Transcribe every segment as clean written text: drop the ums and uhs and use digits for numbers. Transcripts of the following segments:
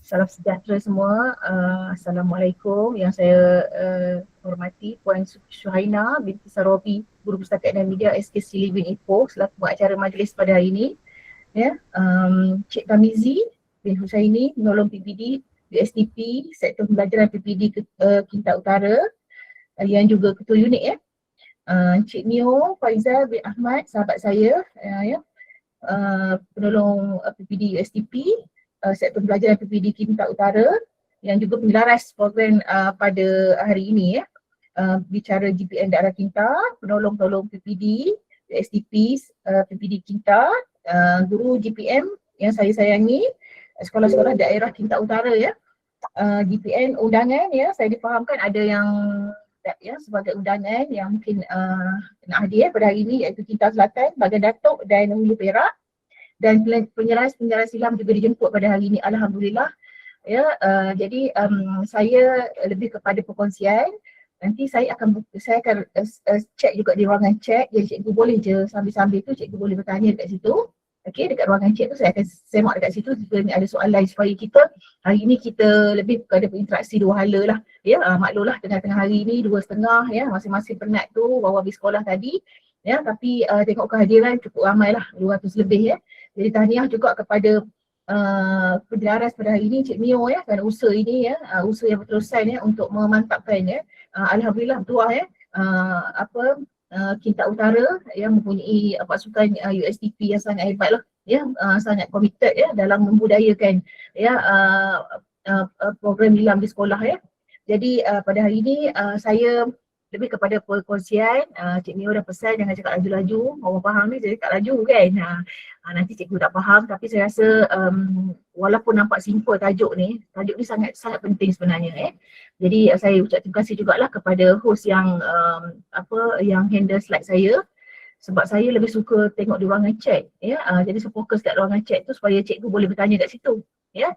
Salam sejahtera semua. Assalamualaikum. Yang saya hormati Puan Syuhaina binti Sarobi, Guru Pustaka dan Media SKC Living Ipoh selaku pengacara majlis pada hari ini. Ya, Cik Tamizi bin Husaini, penolong PPD USDP Sektor Pembelajaran PPD Kinta Utara, yang juga ketua unit ya. Cik Nio Faizal bin Ahmad, sahabat saya ya, penolong PPD USDP Sektor Pembelajaran PPD Kinta Utara, yang juga penyelaras program pada hari ini ya. Bicara GPM Daerah Kinta, penolong-penolong PPD USDP PPD Kinta, guru GPM yang saya sayangi, sekolah-sekolah daerah Kinta Utara ya. GPM undangan ya, saya difahamkan ada yang ya sebagai undangan yang mungkin kena hadiah pada hari ini, iaitu Kinta Selatan, Bagan Datuk dan Hulu Perak. Dan penyeras silam juga dijemput pada hari ini, alhamdulillah ya. Jadi saya lebih kepada perkongsian. Nanti saya akan cek juga di ruangan cek. Jadi cikgu boleh je sambil-sambil tu cikgu boleh bertanya dekat situ. Okey, dekat ruangan cek tu saya akan semak dekat situ jika ni ada soalan, supaya kita hari ini kita lebih kepada berinteraksi dua hala lah ya. Maklumlah tengah-tengah hari ni 2:30 ya, masing-masing penat tu baru habis sekolah tadi ya, tapi tengok kehadiran cukup ramai lah, 200 lebih ya. Jadi tahniah juga kepada penjelaras pada hari ini Cik Mio ya, kerana usaha ini ya, usaha yang berterusan ya untuk memantapkan ya. Alhamdulillah bertuah ya, Kinta Utara yang mempunyai pasukan USDP yang sangat hebat lah ya, sangat committed ya dalam membudayakan ya program nilam di sekolah ya. Jadi pada hari ini saya lebih kepada perkongsian. Cik Mio dah pesan jangan cakap laju-laju, orang faham ni saya cakap laju kan. Nanti cikgu tak faham, tapi saya rasa walaupun nampak simple tajuk ni sangat penting sebenarnya. Jadi saya ucap terima kasih jugalah kepada host yang yang handle slide saya, sebab saya lebih suka tengok di ruangan chat ya. Jadi saya fokus kat ruangan chat tu supaya cikgu boleh bertanya kat situ ya.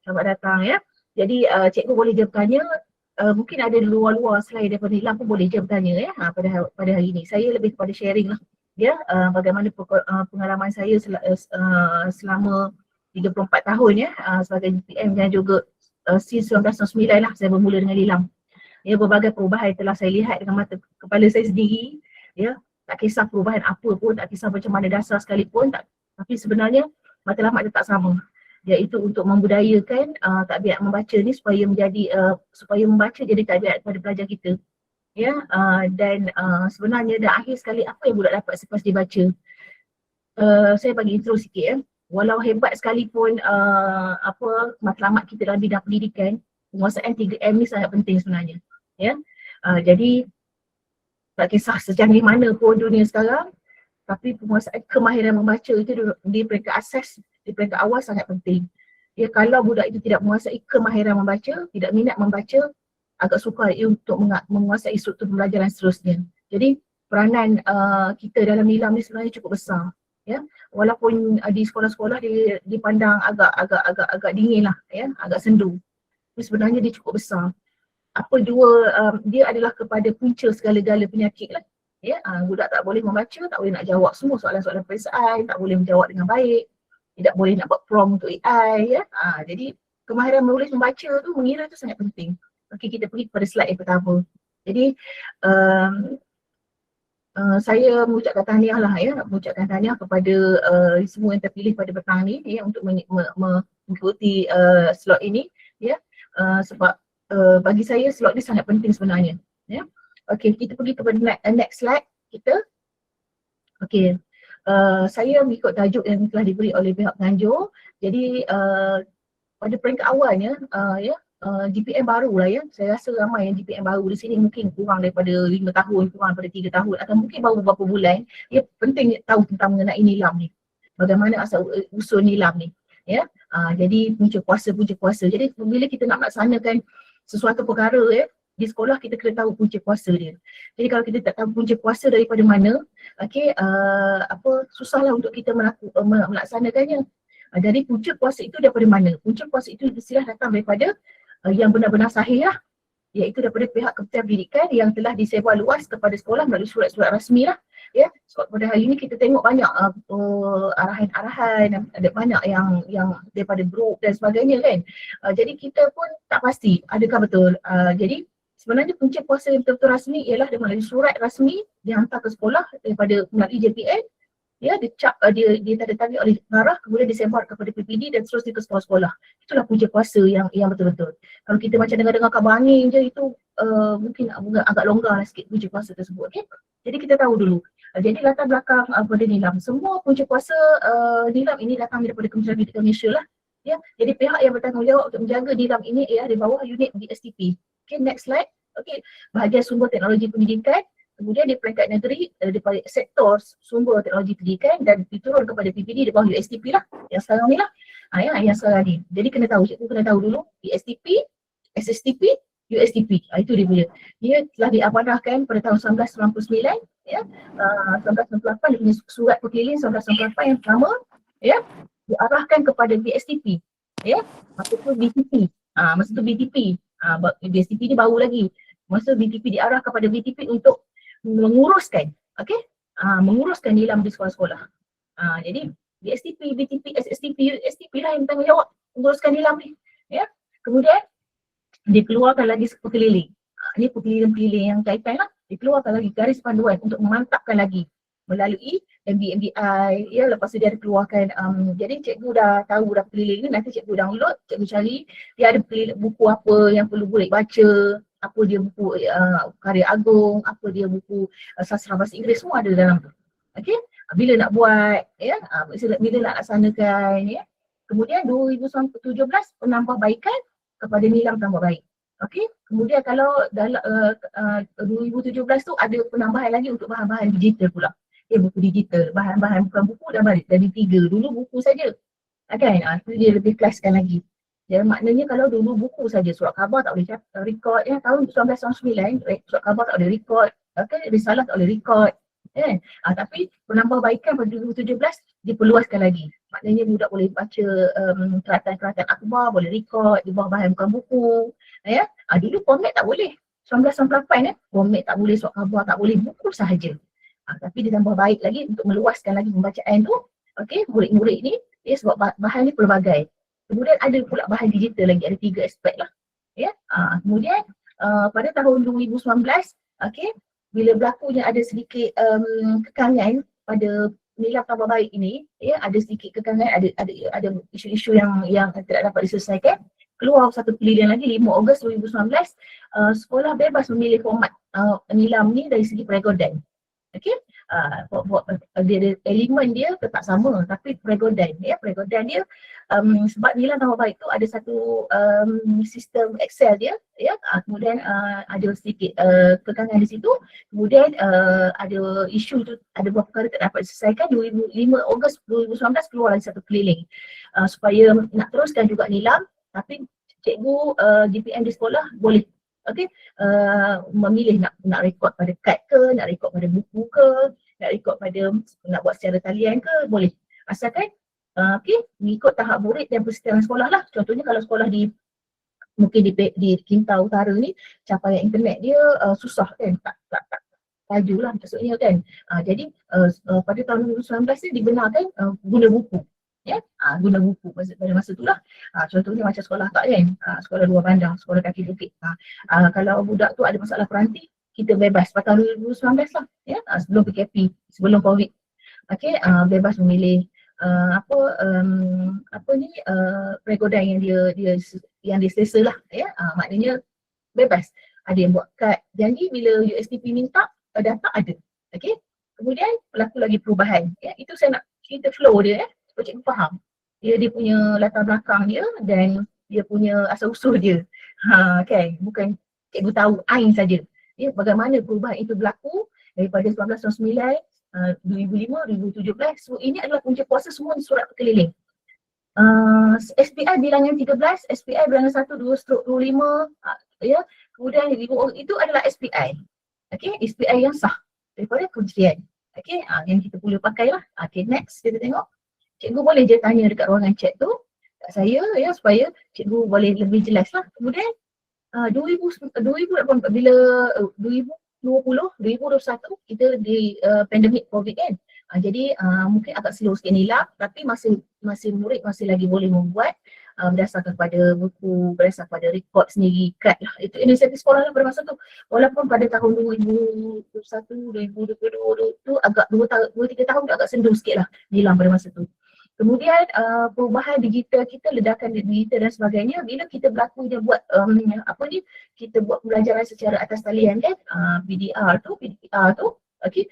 Selamat datang ya. Jadi cikgu boleh je bertanya. Mungkin ada di luar-luar selain daripada nilam pun boleh je bertanya ya pada hari ini. Saya lebih kepada sharing lah ya, bagaimana pengalaman saya selama 34 tahun ya sebagai GPM, dan juga since 1999 lah saya bermula dengan nilam. Ya, berbagai perubahan telah saya lihat dengan mata kepala saya sendiri ya. Tak kisah perubahan apa pun, tak kisah macam mana dasar sekalipun, tapi sebenarnya matlamat dia tak sama, iaitu untuk membudayakan tabiat membaca ni supaya membaca jadi tabiat pada pelajar kita ya. Dan sebenarnya dah akhir sekali apa yang budak dapat selepas dibaca. Saya bagi intro sikit ya. Walau hebat sekalipun matlamat kita dalam bidang pendidikan, penguasaan 3M ni sangat penting sebenarnya ya. Jadi tak kisah secanggih mana pun dunia sekarang, tapi penguasaan kemahiran membaca itu di peringkat asas, di peringkat awal sangat penting. Ya, kalau budak itu tidak menguasai kemahiran membaca, tidak minat membaca, agak sukar untuk menguasai struktur pembelajaran seterusnya. Jadi peranan kita dalam nilam ni sebenarnya cukup besar ya. Walaupun di sekolah-sekolah dipandang agak dingin lah ya, agak sendu, tapi sebenarnya dia cukup besar. Apa jua dia adalah kepada punca segala-gala penyakit lah ya. Budak tak boleh membaca, tak boleh nak jawab semua soalan-soalan peperiksaan, tak boleh menjawab dengan baik, tidak boleh nak buat prompt untuk AI ya. Jadi kemahiran menulis membaca tu, mengira tu sangat penting. Okey, kita pergi kepada slide yang pertama. Jadi saya mengucapkan tahniah lah ya, mengucapkan tahniah kepada semua yang terpilih pada petang ni ya, untuk mengikuti slot ini ya. Sebab bagi saya slot ni sangat penting sebenarnya ya. Okey, kita pergi kepada next slide kita. Okey, saya mengikut tajuk yang telah diberi oleh pihak penganjur. Jadi pada peringkat awalnya ya, GPM baru lah ya. Saya rasa ramai yang GPM baru di sini mungkin kurang daripada 5 tahun, kurang daripada 3 tahun, atau mungkin baru beberapa bulan. Ya, penting tahu tentang mengenai nilam ni, bagaimana asal usul nilam ni ya. Jadi punca kuasa. Jadi bila kita nak melaksanakan sesuatu perkara ya di sekolah, kita kena tahu punca kuasa dia. Jadi kalau kita tak tahu punca kuasa daripada mana, okey, susahlah untuk kita melaksanakannya. Jadi punca kuasa itu daripada mana? Punca kuasa itu mestilah datang daripada yang benar-benar sahih lah, iaitu daripada pihak Kementerian Pendidikan yang telah disebar luas kepada sekolah melalui surat-surat rasmi lah. Ya, sebab pada hari ini kita tengok banyak arahan-arahan, ada banyak yang daripada grup dan sebagainya kan. Jadi kita pun tak pasti adakah betul. Jadi sebenarnya punca puasa yang betul-betul rasmi ialah dia melalui surat rasmi dihantar ke sekolah daripada melalui JPN, ya, dia tanda tangan oleh pengarah, kemudian disebar kepada PPD dan seterusnya ke sekolah-sekolah. Itulah punca puasa yang betul-betul. Kalau kita macam dengar-dengar khabar angin je itu mungkin agak longgar lah sikit punca puasa tersebut. Okay? Jadi kita tahu dulu. Jadi latar belakang pada Nilam, semua punca puasa Nilam ini datang daripada Kementerian Pendidikan Malaysia lah. Ya, jadi pihak yang bertanggungjawab untuk menjaga Nilam ini ialah di bawah unit DSTP. Okay, next slide. Okay, bahagian sumber teknologi pendidikan. Kemudian di peringkat negeri, daripada sektor sumber teknologi pendidikan dan diturun kepada PPD di bawah USTP lah, yang sekarang ni lah. Yang sekarang ni. Jadi kena tahu, cikgu kena tahu dulu USTP, SSTP, USTP. Itu dia punya. Dia telah diamanahkan pada tahun 1999, ya. 1998 dia punya surat perkeliling 1998 yang pertama, ya, diarahkan kepada BSTP, ya. Masa tu BTP. Masa tu BTP. BSTP ni baru lagi. Masa BTP diarah kepada BTP untuk menguruskan, menguruskan Nilam di sekolah-sekolah. Jadi BSTP, BTP, SSTP, USTP lah yang bertanggungjawab menguruskan Nilam ni. Ya. Kemudian dikeluarkan lagi perkeliling. Ini perkeliling-perkeliling yang kaitan lah. Dikeluarkan lagi garis panduan untuk memantapkan lagi melalui MBI, ya, lepas tu dia ada keluarkan, jadi cikgu dah tahu dah perkeliling ni, nanti cikgu download, cikgu cari, dia ada buku apa yang perlu boleh baca, apa dia buku karya agung, apa dia buku sastra bahasa Inggeris, semua ada dalam tu. Okey, bila nak buat, ya, bila nak laksanakan, ya. Kemudian 2017 penambahbaikan kepada Nilam tambah baik. Okey, kemudian kalau dalam 2017 tu ada penambahan lagi untuk bahan-bahan digital pula. Buku digital, bahan-bahan bukan buku dah balik dari 3, dulu buku saja. Kan? Itu dia lebih kelaskan lagi. Jadi maknanya kalau dulu buku saja, surat khabar tak boleh record, ya, tahun 1999 surat khabar tak boleh record, risalah tak boleh record, kan. Tapi penambahbaikan pada 2017 diperluaskan lagi. Maknanya budak boleh baca keratan-keratan akhbar, boleh record di bawah bahan bukan buku, ya. Dulu format tak boleh. 1998 format tak boleh, surat khabar tak boleh, buku sahaja. Tapi ditambah baik lagi untuk meluaskan lagi pembacaan tu. Okey, murid-murid ni, ya, sebab bahan ni pelbagai. Kemudian ada pula bahan digital lagi, ada 3 aspek lah. Ya. Kemudian pada tahun 2019, okey, bila berlakunya ada sedikit kekangan pada Nilam tambah baik ini, ya, ada sedikit kekangan, ada isu-isu yang tidak dapat diselesaikan. Keluar satu pilihan lagi 5 Ogos 2019, sekolah bebas memilih format Nilam ni dari segi perekodan. Okey, dia elemen dia tetap sama tapi perekodan, ya, perekodan dia sebab Nilam tambah baik tu ada satu sistem Excel dia, ya. Kemudian ada sedikit kekangan di situ. Kemudian ada isu tu, ada beberapa perkara tak dapat diselesaikan. 5 Ogos 2019 keluar lagi satu keliling supaya nak teruskan juga Nilam, tapi cikgu GPM di sekolah boleh, okey, memilih nak rekod pada kad ke, nak rekod pada buku ke, nak rekod pada, nak buat secara talian ke, boleh. Asalkan okey, mengikut tahap murid dan persediaan sekolah lah. Contohnya kalau sekolah mungkin di Kintau Utara ni, capaian internet dia susah kan, tak laju lah maksudnya kan. Jadi pada tahun 2019 ni dibenarkan guna buku. Ya, guna buku pada masa tu lah. Contohnya macam sekolah tak kan, sekolah luar bandar, sekolah kaki bukit. Kalau budak tu ada masalah peranti, kita bebas pada tahun 2019 lah, ya, sebelum PKP, sebelum COVID. Okey, bebas memilih perekodan yang dia selesa lah, ya. Maknanya bebas. Ada yang buat kad janji, bila USTP minta, data ada. Okey, kemudian berlaku lagi perubahan, ya. Itu saya nak cerita flow dia, ya, supaya cikgu faham. Dia punya latar belakang dia dan dia punya asal usul dia. Kan, bukan cikgu tahu ain saja. Ya, bagaimana perubahan itu berlaku daripada 1999, 2005, 2017. So ini adalah punca puasa semua di surat perkeliling. SPI bilangan 13, SPI bilangan 1/2/25, ya. Kemudian itu adalah SPI. Okey, SPI yang sah daripada kementerian. Okey, yang kita boleh pakai lah. Okey, next kita tengok. Cikgu boleh je tanya dekat ruangan chat tu kat saya, ya, supaya cikgu boleh lebih jelas lah. Kemudian 2018 bila 2021 kita di pandemik COVID kan. Jadi mungkin agak slow sikit nilai, tapi masih murid masih lagi boleh membuat berdasarkan pada buku, berdasarkan pada rekod sendiri, kad lah. Itu inisiatif sekolah lah pada masa tu. Walaupun pada tahun 2021, 2022 tu agak 2-3 tahun tu agak sendu sikit lah hilang pada masa tu. Kemudian perubahan digital kita, ledakan digital dan sebagainya, bila kita berlaku je buat kita buat pembelajaran secara atas talian kan, PDR tu, okey,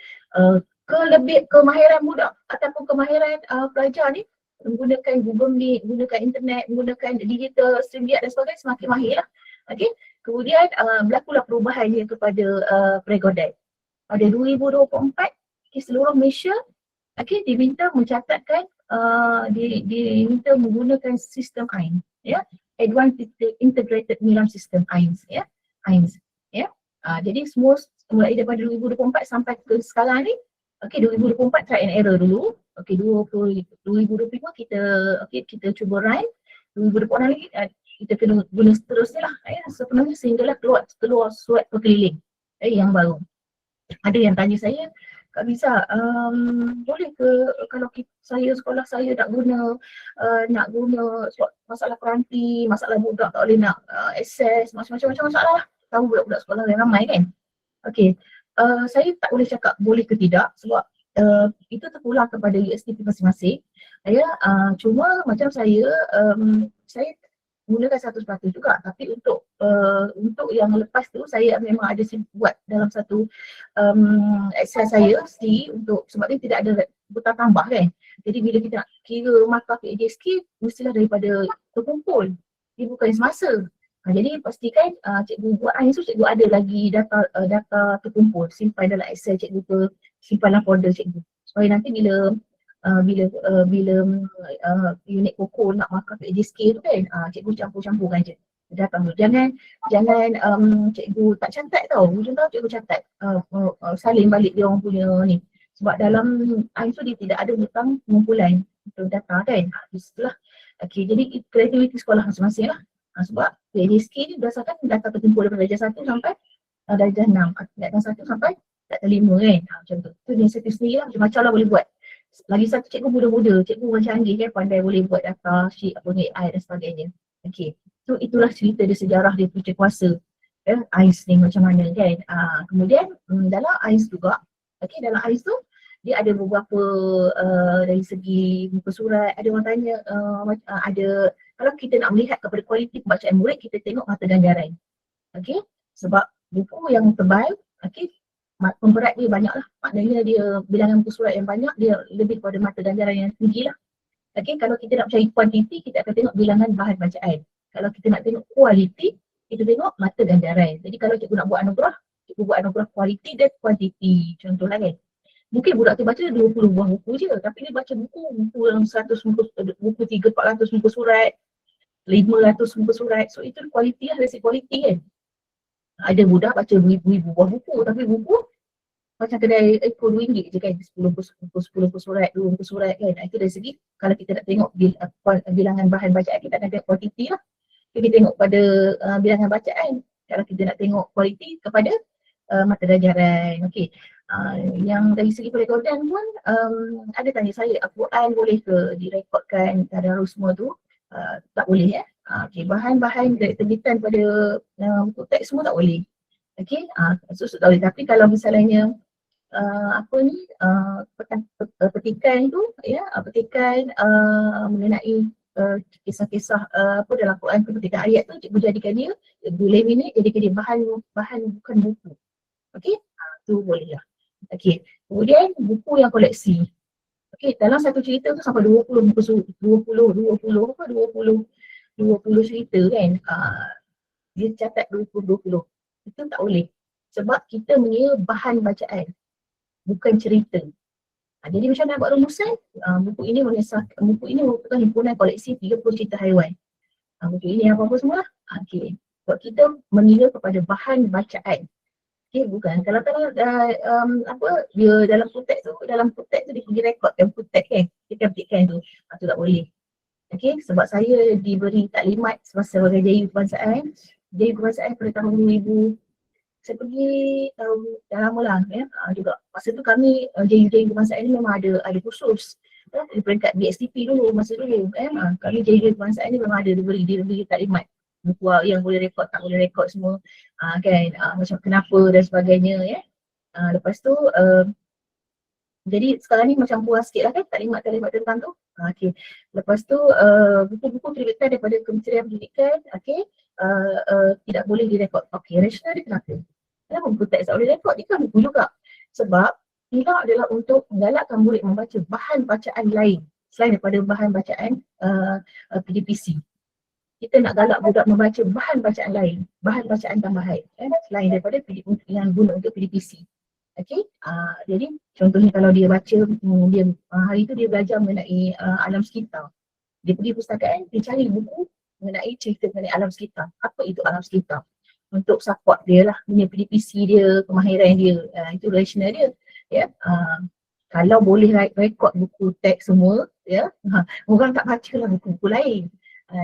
kemahiran budak ataupun kemahiran pelajar ni menggunakan Google Meet, menggunakan internet, menggunakan digital, StreamYard dan sebagainya semakin mahir lah. Okey, kemudian berlakulah perubahan dia kepada Pregodai. Pada 2024, seluruh Malaysia diminta mencatatkan diminta menggunakan sistem AIMS, ya, Advanced Integrated Nilam System AIMS, ya, AIMS, ya. Jadi semua mulai daripada 2024 sampai ke sekarang ni, 2024 try and error dulu, 2025 kita cuba run, 2026 lagi kita kena guna seterusnya lah, sepenuhnya sehinggalah keluar surat perkeliling yang baru. Ada yang tanya saya, Kak Liza, boleh ke kalau sekolah saya nak guna masalah peranti, masalah budak tak boleh nak akses, macam-macam masalah lah. Tahu budak-budak sekolah yang ramai kan. Okey, saya tak boleh cakap boleh ke tidak sebab itu terpulang kepada USDP masing-masing. Cuma macam saya gunakan 100% juga, tapi untuk yang lepas tu saya memang ada buat dalam satu Excel saya sendiri untuk, sebab dia tidak ada buta tambah kan. Jadi bila kita nak kira markah PADSK mestilah daripada terkumpul, dia bukan semasa. Jadi pastikan cikgu buat tu, cikgu ada lagi data terkumpul, simpan dalam Excel cikgu simpan dalam folder cikgu, supaya nanti bila unit pokok nak markah PADSK tu kan, cikgu campur-campurkan je datang tu. Jangan cikgu tak catat tau, hujung tahun cikgu catat salin balik dia orang punya ni, sebab dalam AIMS tu dia tidak ada hutang pengumpulan untuk data kan. Itulah. Okey, jadi kreativiti sekolah masing-masing lah. Sebab PADSK ni berdasarkan data terkumpul daripada darjah 1 sampai darjah 6, darjah 1 sampai darjah 5 kan. Macam tu. Tu inisiatif sendiri lah, macam-macam lah boleh buat. Lagi satu, cikgu muda-muda, cikgu macam canggih kan, pandai boleh buat data sheet, AI dan sebagainya. Okey, so itulah cerita dia, sejarah dia, punca kuasa AIMS ni macam mana kan. Kemudian dalam AIMS juga, dalam AIMS tu dia ada beberapa dari segi muka surat. Ada orang tanya, ada, kalau kita nak melihat kepada kualiti pembacaan murid, kita tengok mata ganjaran. Okey, sebab buku yang tebal, pemberat dia banyak lah, maknanya dia bilangan muka surat yang banyak, dia lebih kepada mata ganjaran yang tinggi lah. Kalau kita nak mencari kuantiti, kita akan tengok bilangan bahan bacaan. Kalau kita nak tengok kualiti, kita tengok mata ganjaran. Jadi kalau cikgu nak buat anugerah, cikgu buat anugerah kualiti dan kuantiti, contohlah kan. Mungkin budak tu baca 20 buah buku je, tapi dia baca buku yang 100 buku 300-400 muka surat, 500 muka surat. So itu kualiti lah, dari segi kualiti kan. Ada budak baca ribu-ribu buah buku, tapi buku macam kedai ekor RM2 je kan, 10 muka surat, 2 muka surat kan. Itu dari segi, kalau kita nak tengok bilangan bahan bacaan, kita nak tengok kuantiti lah. Kita tengok pada bilangan bacaan. Kalau kita nak tengok kualiti kepada mata ganjaran. Okey. Yang dari segi perekodan pun ada tanya saya, Al-Quran boleh ke direkodkan tadarus semua tu? Tak boleh ya. Okey, bahan-bahan terbitan pada buku teks semua tak boleh. Okey, so tak boleh. Tapi kalau misalnya petikan tu ya, petikan mengenai kisah-kisah dalam Quran, petikan ayat tu, cikgu jadikan dia, boleh ini jadikan dia bahan bukan buku. Okey, tu boleh lah. Okey, kemudian buku yang koleksi. Okey, dalam satu cerita tu sampai 20 muka surat, 20 cerita kan. Dia catat 20. Itu tak boleh. Sebab kita mengira bahan bacaan, bukan cerita. Jadi macam nak buat rumusan, buku ini merupakan himpunan koleksi 30 cerita haiwan. Buku ini apa-apa semua lah. Okey, sebab kita mengira kepada bahan bacaan. Okey, bukan. Kalau dia dalam teks tu dia pergi rekodkan teks kan, dia petikkan tu. Tu tak boleh. Okey, sebab saya diberi taklimat semasa sebagai JU Kebangsaan pada tahun 2019 saya pergi tahun dah lama lah ya. Juga masa tu kami JU kebangsaan ni memang ada khusus. Di peringkat BSTP dulu, masa dulu kami JU kebangsaan ni memang ada diberi taklimat buku yang boleh rekod, tak boleh rekod semua kan, macam kenapa dan sebagainya ya. Lepas tu jadi sekarang ni macam puas sikit lah kan taklimat-taklimat tentang tu. Okay. Lepas tu buku-buku terbitan daripada Kementerian Pendidikan, okay, tidak boleh direkod. Okay, rasional dia kenapa? Kenapa buku teks tak boleh rekod? Dia kan buku juga. Sebab nilai adalah untuk menggalakkan murid membaca bahan bacaan lain selain daripada bahan bacaan PDPC. Kita nak galak budak membaca bahan bacaan lain, bahan bacaan tambahan selain daripada yang guna untuk PDPC. Okay, jadi contohnya kalau dia baca, dia hari tu dia belajar mengenai alam sekitar. Dia pergi pustakaan, dia cari buku mengenai cerita mengenai alam sekitar. Apa itu alam sekitar? Untuk support dia lah, punya PDPC dia, kemahiran dia, itu rasional dia. Ya, kalau boleh rekod buku teks semua, ya, orang tak baca lah buku-buku lain.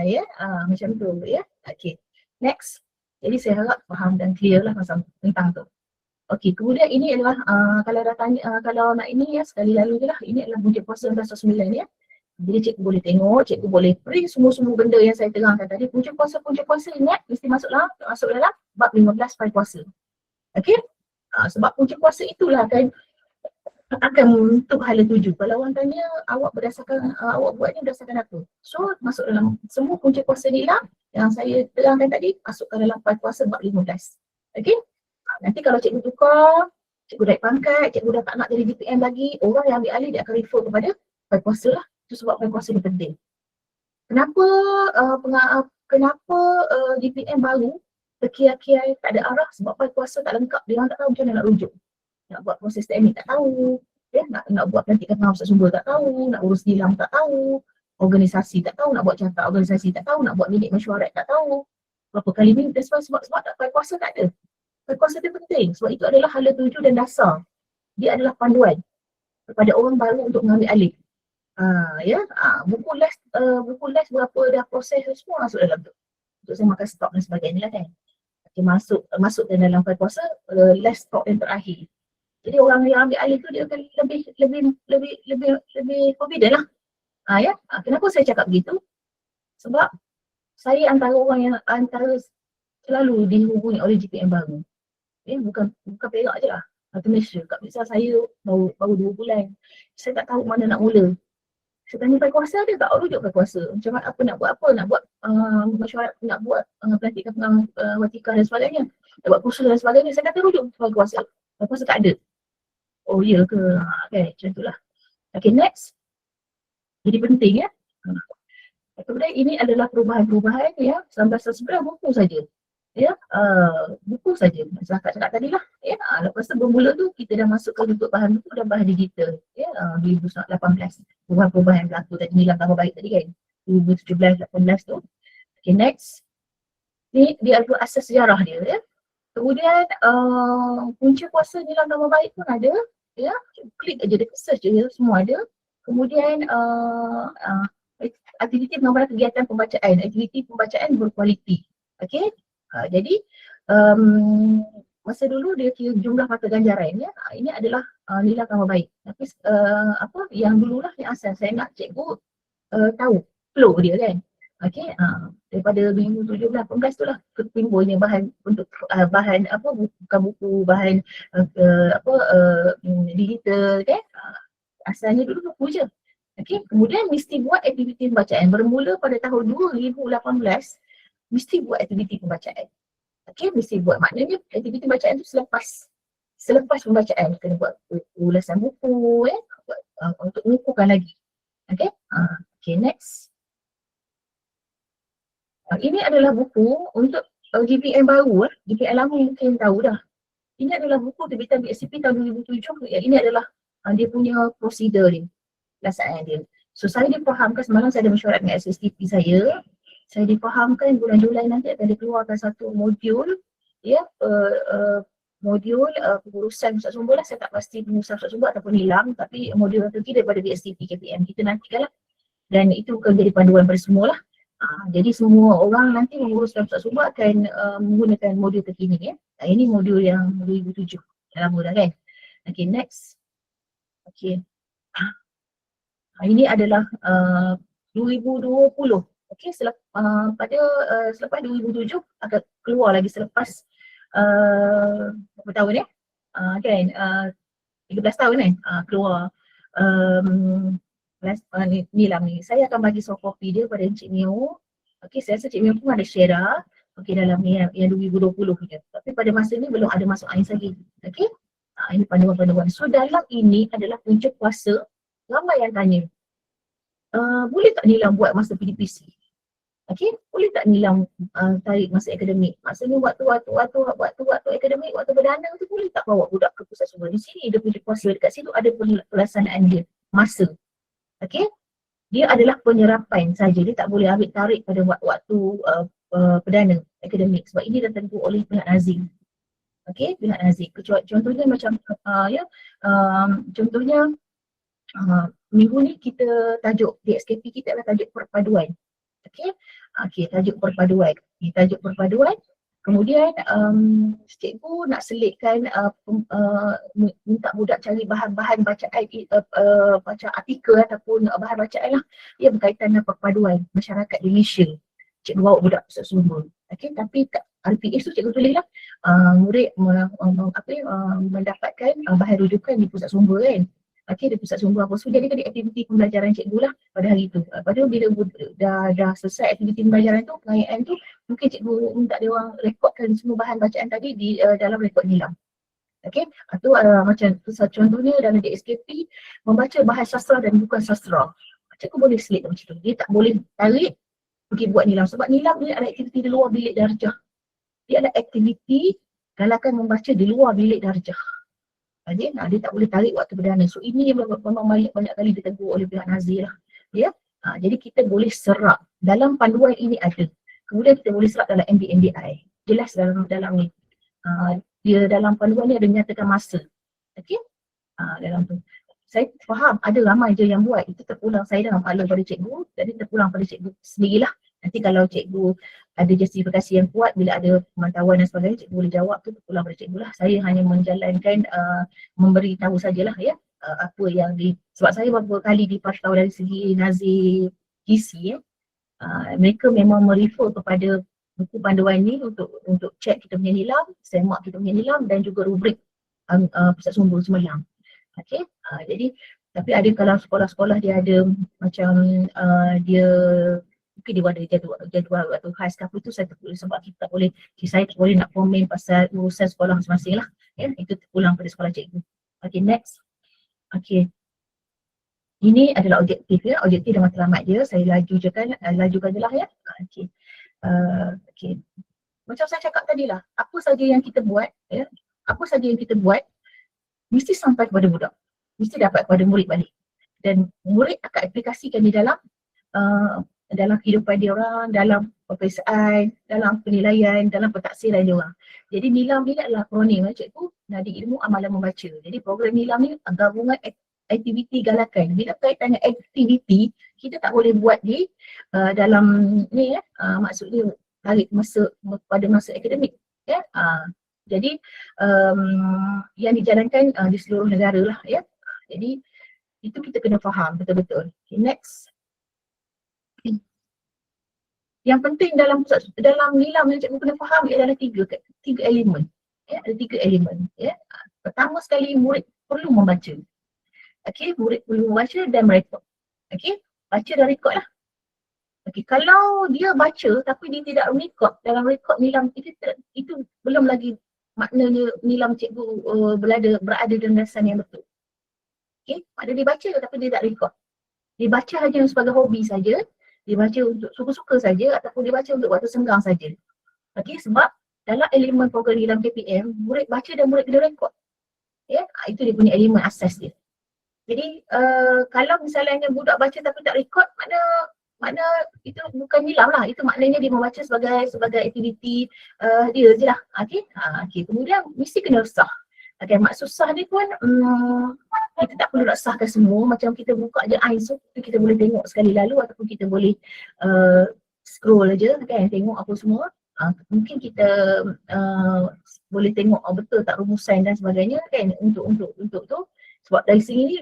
Ya, macam tu ya. Okay, next. Jadi saya harap faham dan clear lah tentang tu. Okey, kemudian ini adalah kalau dah tanya, kalau nak ini ya sekali lalu je lah. Ini adalah Buntut Puasa 1999 ya. Jadi cikgu boleh tengok, cikgu boleh print semua benda yang saya terangkan tadi. Punca puasa ingat mesti masuk dalam bab 15 faiz puasa. Okey? Sebab punca puasa itulah akan untuk hala tuju. Kalau orang tanya awak buat ni berdasarkan apa? So masuk dalam semua punca puasa ni lah yang saya terangkan tadi, masukkan dalam faiz puasa bab 15. Okey? Nanti kalau cikgu tukar, cikgu naik pangkat, cikgu dah tak nak jadi DPM lagi, orang yang ambil alih dia akan refer kepada faiz puasa lah. Itu sebab faiz puasa ni penting. Kenapa DPM baru terkiai-kiai tak ada arah? Sebab faiz puasa tak lengkap, dia orang tak tahu macam mana nak rujuk. Nak buat proses teknik tak tahu, ya, nak buat pelantikan pengawas sumber tak tahu, nak urus nilam tak tahu, organisasi tak tahu, nak buat carta organisasi tak tahu, nak buat minit mesyuarat tak tahu. Berapa kali minit dan sebab faiz puasa tak ada. Faiz puasa tu penting sebab itu adalah hala tuju dan dasar. Dia adalah panduan kepada orang baru untuk mengambil alih. Buku les berapa dah proses semua masuk dalam tu. Untuk saya makan stok dan sebagainya lah kan. Okay, masuk dalam faiz puasa les stok yang terakhir. Jadi orang yang ambil alih tu dia akan lebih confident lah. Kenapa saya cakap begitu? Sebab saya antara orang yang selalu dihubungi oleh GPM baru. Bukan Perak je lah. Atau Malaysia. Kat Malaysia saya baru 2 bulan. Saya tak tahu mana nak mula. Saya tanya faiz kuasa ada tak? Rujuk faiz kuasa. Macam mana nak buat mesyuarat, nak buat pelantikan pengang watikah dan sebagainya. Nak buat kursus dan sebagainya. Saya kata rujuk faiz kuasa. Faiz kuasa tak ada. Oh iya ke? Okay, macam itulah. Okay, next. Jadi penting ya. Kemudian ini adalah perubahan-perubahan ya. 1999 buku saja. Ya, buku saja. Macam cakap tadi lah. Ya, lepas tu bermula tu kita dah masuk ke bentuk bahan buku dan bahan digital. Ya, 2018. Perubahan-perubahan yang berlaku tadi, nilam tambah baik tadi kan. 2017-18 tu. Okay, next. Ni dia adalah asas sejarah dia ya. Kemudian punca kuasa nilam tambah baik pun ada. Ya, klik aja dekat search je, semua ada. Kemudian aktiviti pengambilan kegiatan pembacaan, aktiviti pembacaan berkualiti. Okey. Jadi masa dulu dia kira jumlah mata ganjaran ya. Ini adalah nilai tambah baik. Tapi yang dululah yang asal saya nak cikgu tahu flow dia kan. Okey, daripada 2017-18 tu lah timbulnya bahan untuk bahan bukan buku, bahan digital kan. Asalnya dulu buku je. Okey, kemudian mesti buat aktiviti pembacaan. Bermula pada tahun 2018 mesti buat aktiviti pembacaan. Okey, mesti buat. Maknanya aktiviti pembacaan tu selepas pembacaan kena buat ulasan buku untuk mengukuhkan lagi. Okey. Okay, next. Ini adalah buku untuk GPM baru, GPM lama mungkin tahu dah. Ini adalah buku terbitan BSCP tahun 2007. Ini adalah dia punya prosedur dia, pelaksanaan dia. So saya difahamkan, semalam saya ada mesyuarat dengan SSTP saya difahamkan bulan Julai nanti akan dikeluarkan satu modul ya, modul pengurusan pusat sumber lah. Saya tak pasti pengurusan pusat sumber ataupun nilam, tapi modul terkini daripada BSTP KPM kita nantikan lah. Dan itu akan jadi panduan pada semua lah. Jadi semua orang nanti menguruskan pusat sumber akan menggunakan modul terkini ya. Ini modul yang 2007. Dah lama dah kan. Okay, next. Okay. Ini adalah 2020. Okay, selepas 2007 akan keluar lagi selepas berapa tahun ya? Kan 13 tahun kan keluar nilam ni. Saya akan bagi soft copy dia pada Encik Neo. Okay, saya rasa Encik Neo pun ada share dah. Okay, dalam ni yang 2020 punya. Tapi pada masa ni belum ada masuk AIS lagi. Okay, ini panduan-panduan. So dalam ini adalah punca kuasa. Ramai yang tanya, boleh tak nilam buat masa PDPC? Okay, boleh tak nilam tarik masa akademik? Maksudnya waktu akademik, waktu perdana tu boleh tak bawa budak ke pusat sumber? Di sini dia punya kuasa, dekat situ ada pelaksanaan dia, masa. Okay, dia adalah penyerapan saja, dia tak boleh ambil tarik pada waktu perdana akademik sebab ini dah tentu oleh pihak Nazim. Okay, pihak Nazim. Contohnya macam contohnya minggu ni kita tajuk DSKP kita adalah tajuk perpaduan. Okey, tajuk perpaduan. Tajuk perpaduan. Kemudian cikgu nak selitkan minta budak cari bahan-bahan bacaan, baca artikel ataupun bahan bacaan lah yang berkaitan dengan perpaduan masyarakat di Malaysia. Cikgu bawa budak pusat sumber. Okey, tapi kat RPS tu cikgu tulis lah murid mendapatkan bahan rujukan di pusat sumber kan. Okey, di pusat sumber apa. So jadi aktiviti pembelajaran cikgu lah pada hari tu. Padahal bila dah selesai aktiviti pembelajaran tu, pengayaan tu, mungkin cikgu minta dia orang rekodkan semua bahan bacaan tadi di dalam rekod nilam. Okey, tu macam contohnya dalam DSKP membaca bahasa sastra dan bukan sastra. Cikgu boleh select macam tu. Dia tak boleh tarik pergi buat nilam sebab nilam ni ada aktiviti di luar bilik darjah. Dia ada aktiviti galakan membaca di luar bilik darjah. Dia tak boleh tarik waktu perdana. So ini memang banyak kali ditegur oleh pihak Nazir lah. Ya? Jadi kita boleh serap. Dalam panduan ini ada. Kemudian kita boleh serap dalam MBNDI. Jelas dalam ni. Dia dalam panduan ni ada menyatakan masa. Okey? Dalam tu. Saya faham ada ramai je yang buat. Itu terpulang saya dah maklum pada cikgu. Jadi terpulang pada cikgu sendirilah. Nanti kalau cikgu ada justifikasi yang kuat bila ada pemantauan dan sebagainya, cikgu boleh jawab tu terpulang pada cikgu lah. Saya hanya menjalankan memberi tahu sajalah ya apa yang sebab saya beberapa kali dipantau dari segi Nazir GC mereka memang merefer kepada buku panduan ni untuk cek kita punya nilam, semak kita punya nilam dan juga rubrik pusat sumber semalam. Okey, jadi tapi ada kalau sekolah-sekolah dia ada macam dia mungkin dia ada jadual waktu khas ke apa tu saya terpulang sebab saya tak boleh nak komen pasal urusan sekolah masing-masing lah ya, itu terpulang pada sekolah cikgu. Okay, next. Okay, ini adalah objektif ya, objektif dan matlamat dia, saya lajukan je lah ya. Okay. Okay, macam saya cakap tadi lah, apa saja yang kita buat ya, apa saja yang kita buat mesti sampai kepada budak, mesti dapat kepada murid balik dan murid akan aplikasikan di dalam kehidupan dia orang, dalam peperiksaan, dalam penilaian, dalam pentaksiran dia orang. Jadi nilam ni adalah akronim cikgu Nadi Ilmu Amalan Membaca. Jadi program nilam ni gabungan aktiviti galakan. Bila berkaitan dengan aktiviti, kita tak boleh buat di dalam ni ya, maksudnya tarik pada masa akademik ya. Jadi yang dijalankan di seluruh negara lah ya. Jadi itu kita kena faham betul-betul. Okay, next. Yang penting dalam nilam yang cikgu kena faham ialah tiga elemen. Ya, ada 3 elemen. Ya. Pertama sekali murid perlu membaca. Okey, murid perlu membaca dan merekod. Okey, baca dan rekod lah. Okey, kalau dia baca tapi dia tidak merekod dalam rekod nilam itu belum lagi maknanya nilam cikgu berada dalam dasar yang betul. Okey, maknanya dia baca tapi dia tak rekod. Dia baca hanya sebagai hobi saja. Dia baca untuk suka-suka saja ataupun dia baca untuk waktu senggang saja. Okey, sebab dalam elemen program nilam KPM, murid baca dan murid kena rekod. Ya, itu dia punya elemen asas dia. Jadi kalau misalnya budak baca tapi tak rekod, makna itu bukan nilam lah. Itu maknanya dia membaca sebagai aktiviti dia je lah. Okey, kemudian mesti kena sah. Okay, maksud sah ni pun kita tak perlu nak sahkan semua. Macam kita buka je AIS tu, kita boleh tengok sekali lalu ataupun kita boleh scroll aja kan, tengok apa semua. Mungkin kita boleh tengok betul tak rumusan dan sebagainya kan, untuk tu. Sebab dari sini ni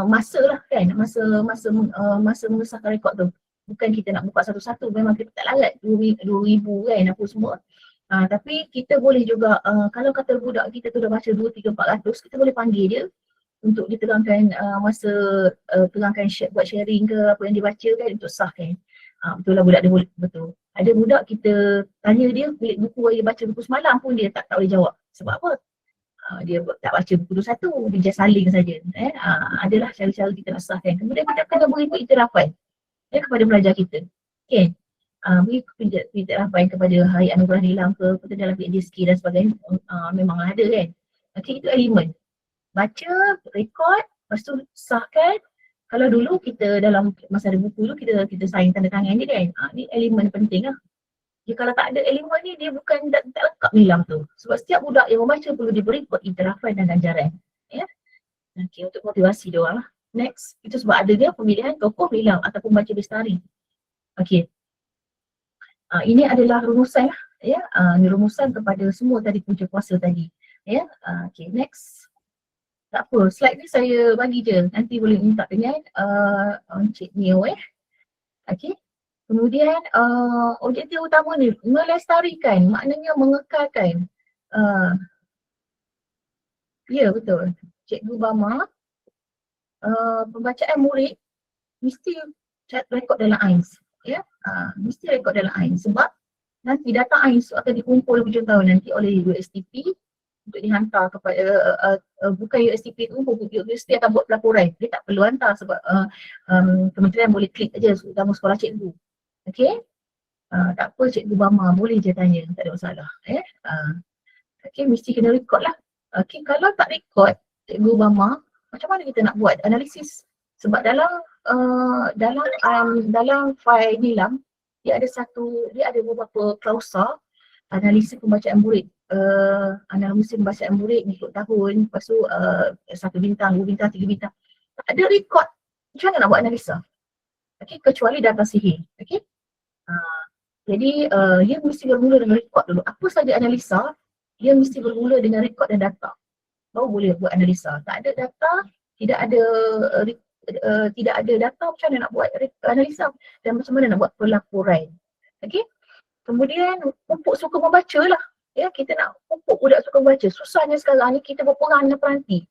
masa lah kan, masa mengesahkan rekod tu. Bukan kita nak buka satu-satu, memang kita tak larat 2,000 kan apa semua. Tapi kita boleh juga, kalau kata budak kita tu dah baca 2, 3, 400, kita boleh panggil dia untuk diterangkan masa terangkan buat sharing ke apa yang dibaca kan, untuk sahkan. Betul lah budak dia boleh, betul. Ada budak kita tanya dia pilih buku, dia baca buku semalam pun dia tak boleh jawab. Sebab apa? Dia tak baca buku tu satu, dia just saling saja. Adalah cara-cara kita nak sahkan. Kemudian kita kena beri iktirafan kepada pelajar kita. Okay. Beri iktirafan kepada Hari Anugerah Nilam ke, kita dalam PhD dan sebagainya, memang ada kan. Okay, itu elemen. Baca, rekod, lepas tu sahkan. Kalau dulu kita dalam masa ada buku tu kita sign tanda tangan dia kan. Ni elemen penting lah. Dia kalau tak ada elemen ni, dia bukan tak lengkap nilam tu. Sebab setiap budak yang membaca perlu diberi iktirafan dan ganjaran. Ya. Okay, untuk motivasi dia orang lah. Next, itu sebab ada dia pemilihan tokoh nilam ataupun baca bestari. Okay. Ini adalah rumusan lah. Ya. Ini rumusan kepada semua tadi punca kuasa tadi. Ya. Okay, next. Tak apa, slide ni saya bagi je. Nanti boleh minta dengan Encik Neo Okay. Kemudian objektif utama ni melestarikan, maknanya mengekalkan. Ya betul. Cikgu Bama, pembacaan murid mesti rekod dalam AINS. Ya, mesti rekod dalam AINS sebab nanti data AINS akan dikumpul hujung tahun nanti oleh USTP untuk dihantar kepada bukan USTP tu, USTP akan buat pelaporan. Dia tak perlu hantar sebab kementerian boleh klik aja nama sekolah cikgu. Okey. Tak apa, Cikgu Bama boleh je tanya, tak ada masalah. Okey, mesti kena rekod lah. Okey, kalau tak rekod Cikgu Bama, macam mana kita nak buat analisis? Sebab dalam file nilam dia ada beberapa klausa analisis pembacaan murid. Analisis pembacaan murid untuk tahun, lepas tu 1 bintang, 2 bintang, 3 bintang. Tak ada rekod. Macam mana nak buat analisa? Okey, kecuali data sihir. Okey. Jadi dia mesti bermula dengan rekod dulu. Apa saja analisa, dia mesti bermula dengan rekod dan data. Baru boleh buat analisa. Tak ada data, tidak ada data, macam mana nak buat analisa dan macam mana nak buat pelaporan. Okey. Kemudian pupuk suka membaca lah. Ya, kita nak pupuk budak suka membaca. Susahnya sekarang ni kita berperang dengan peranti.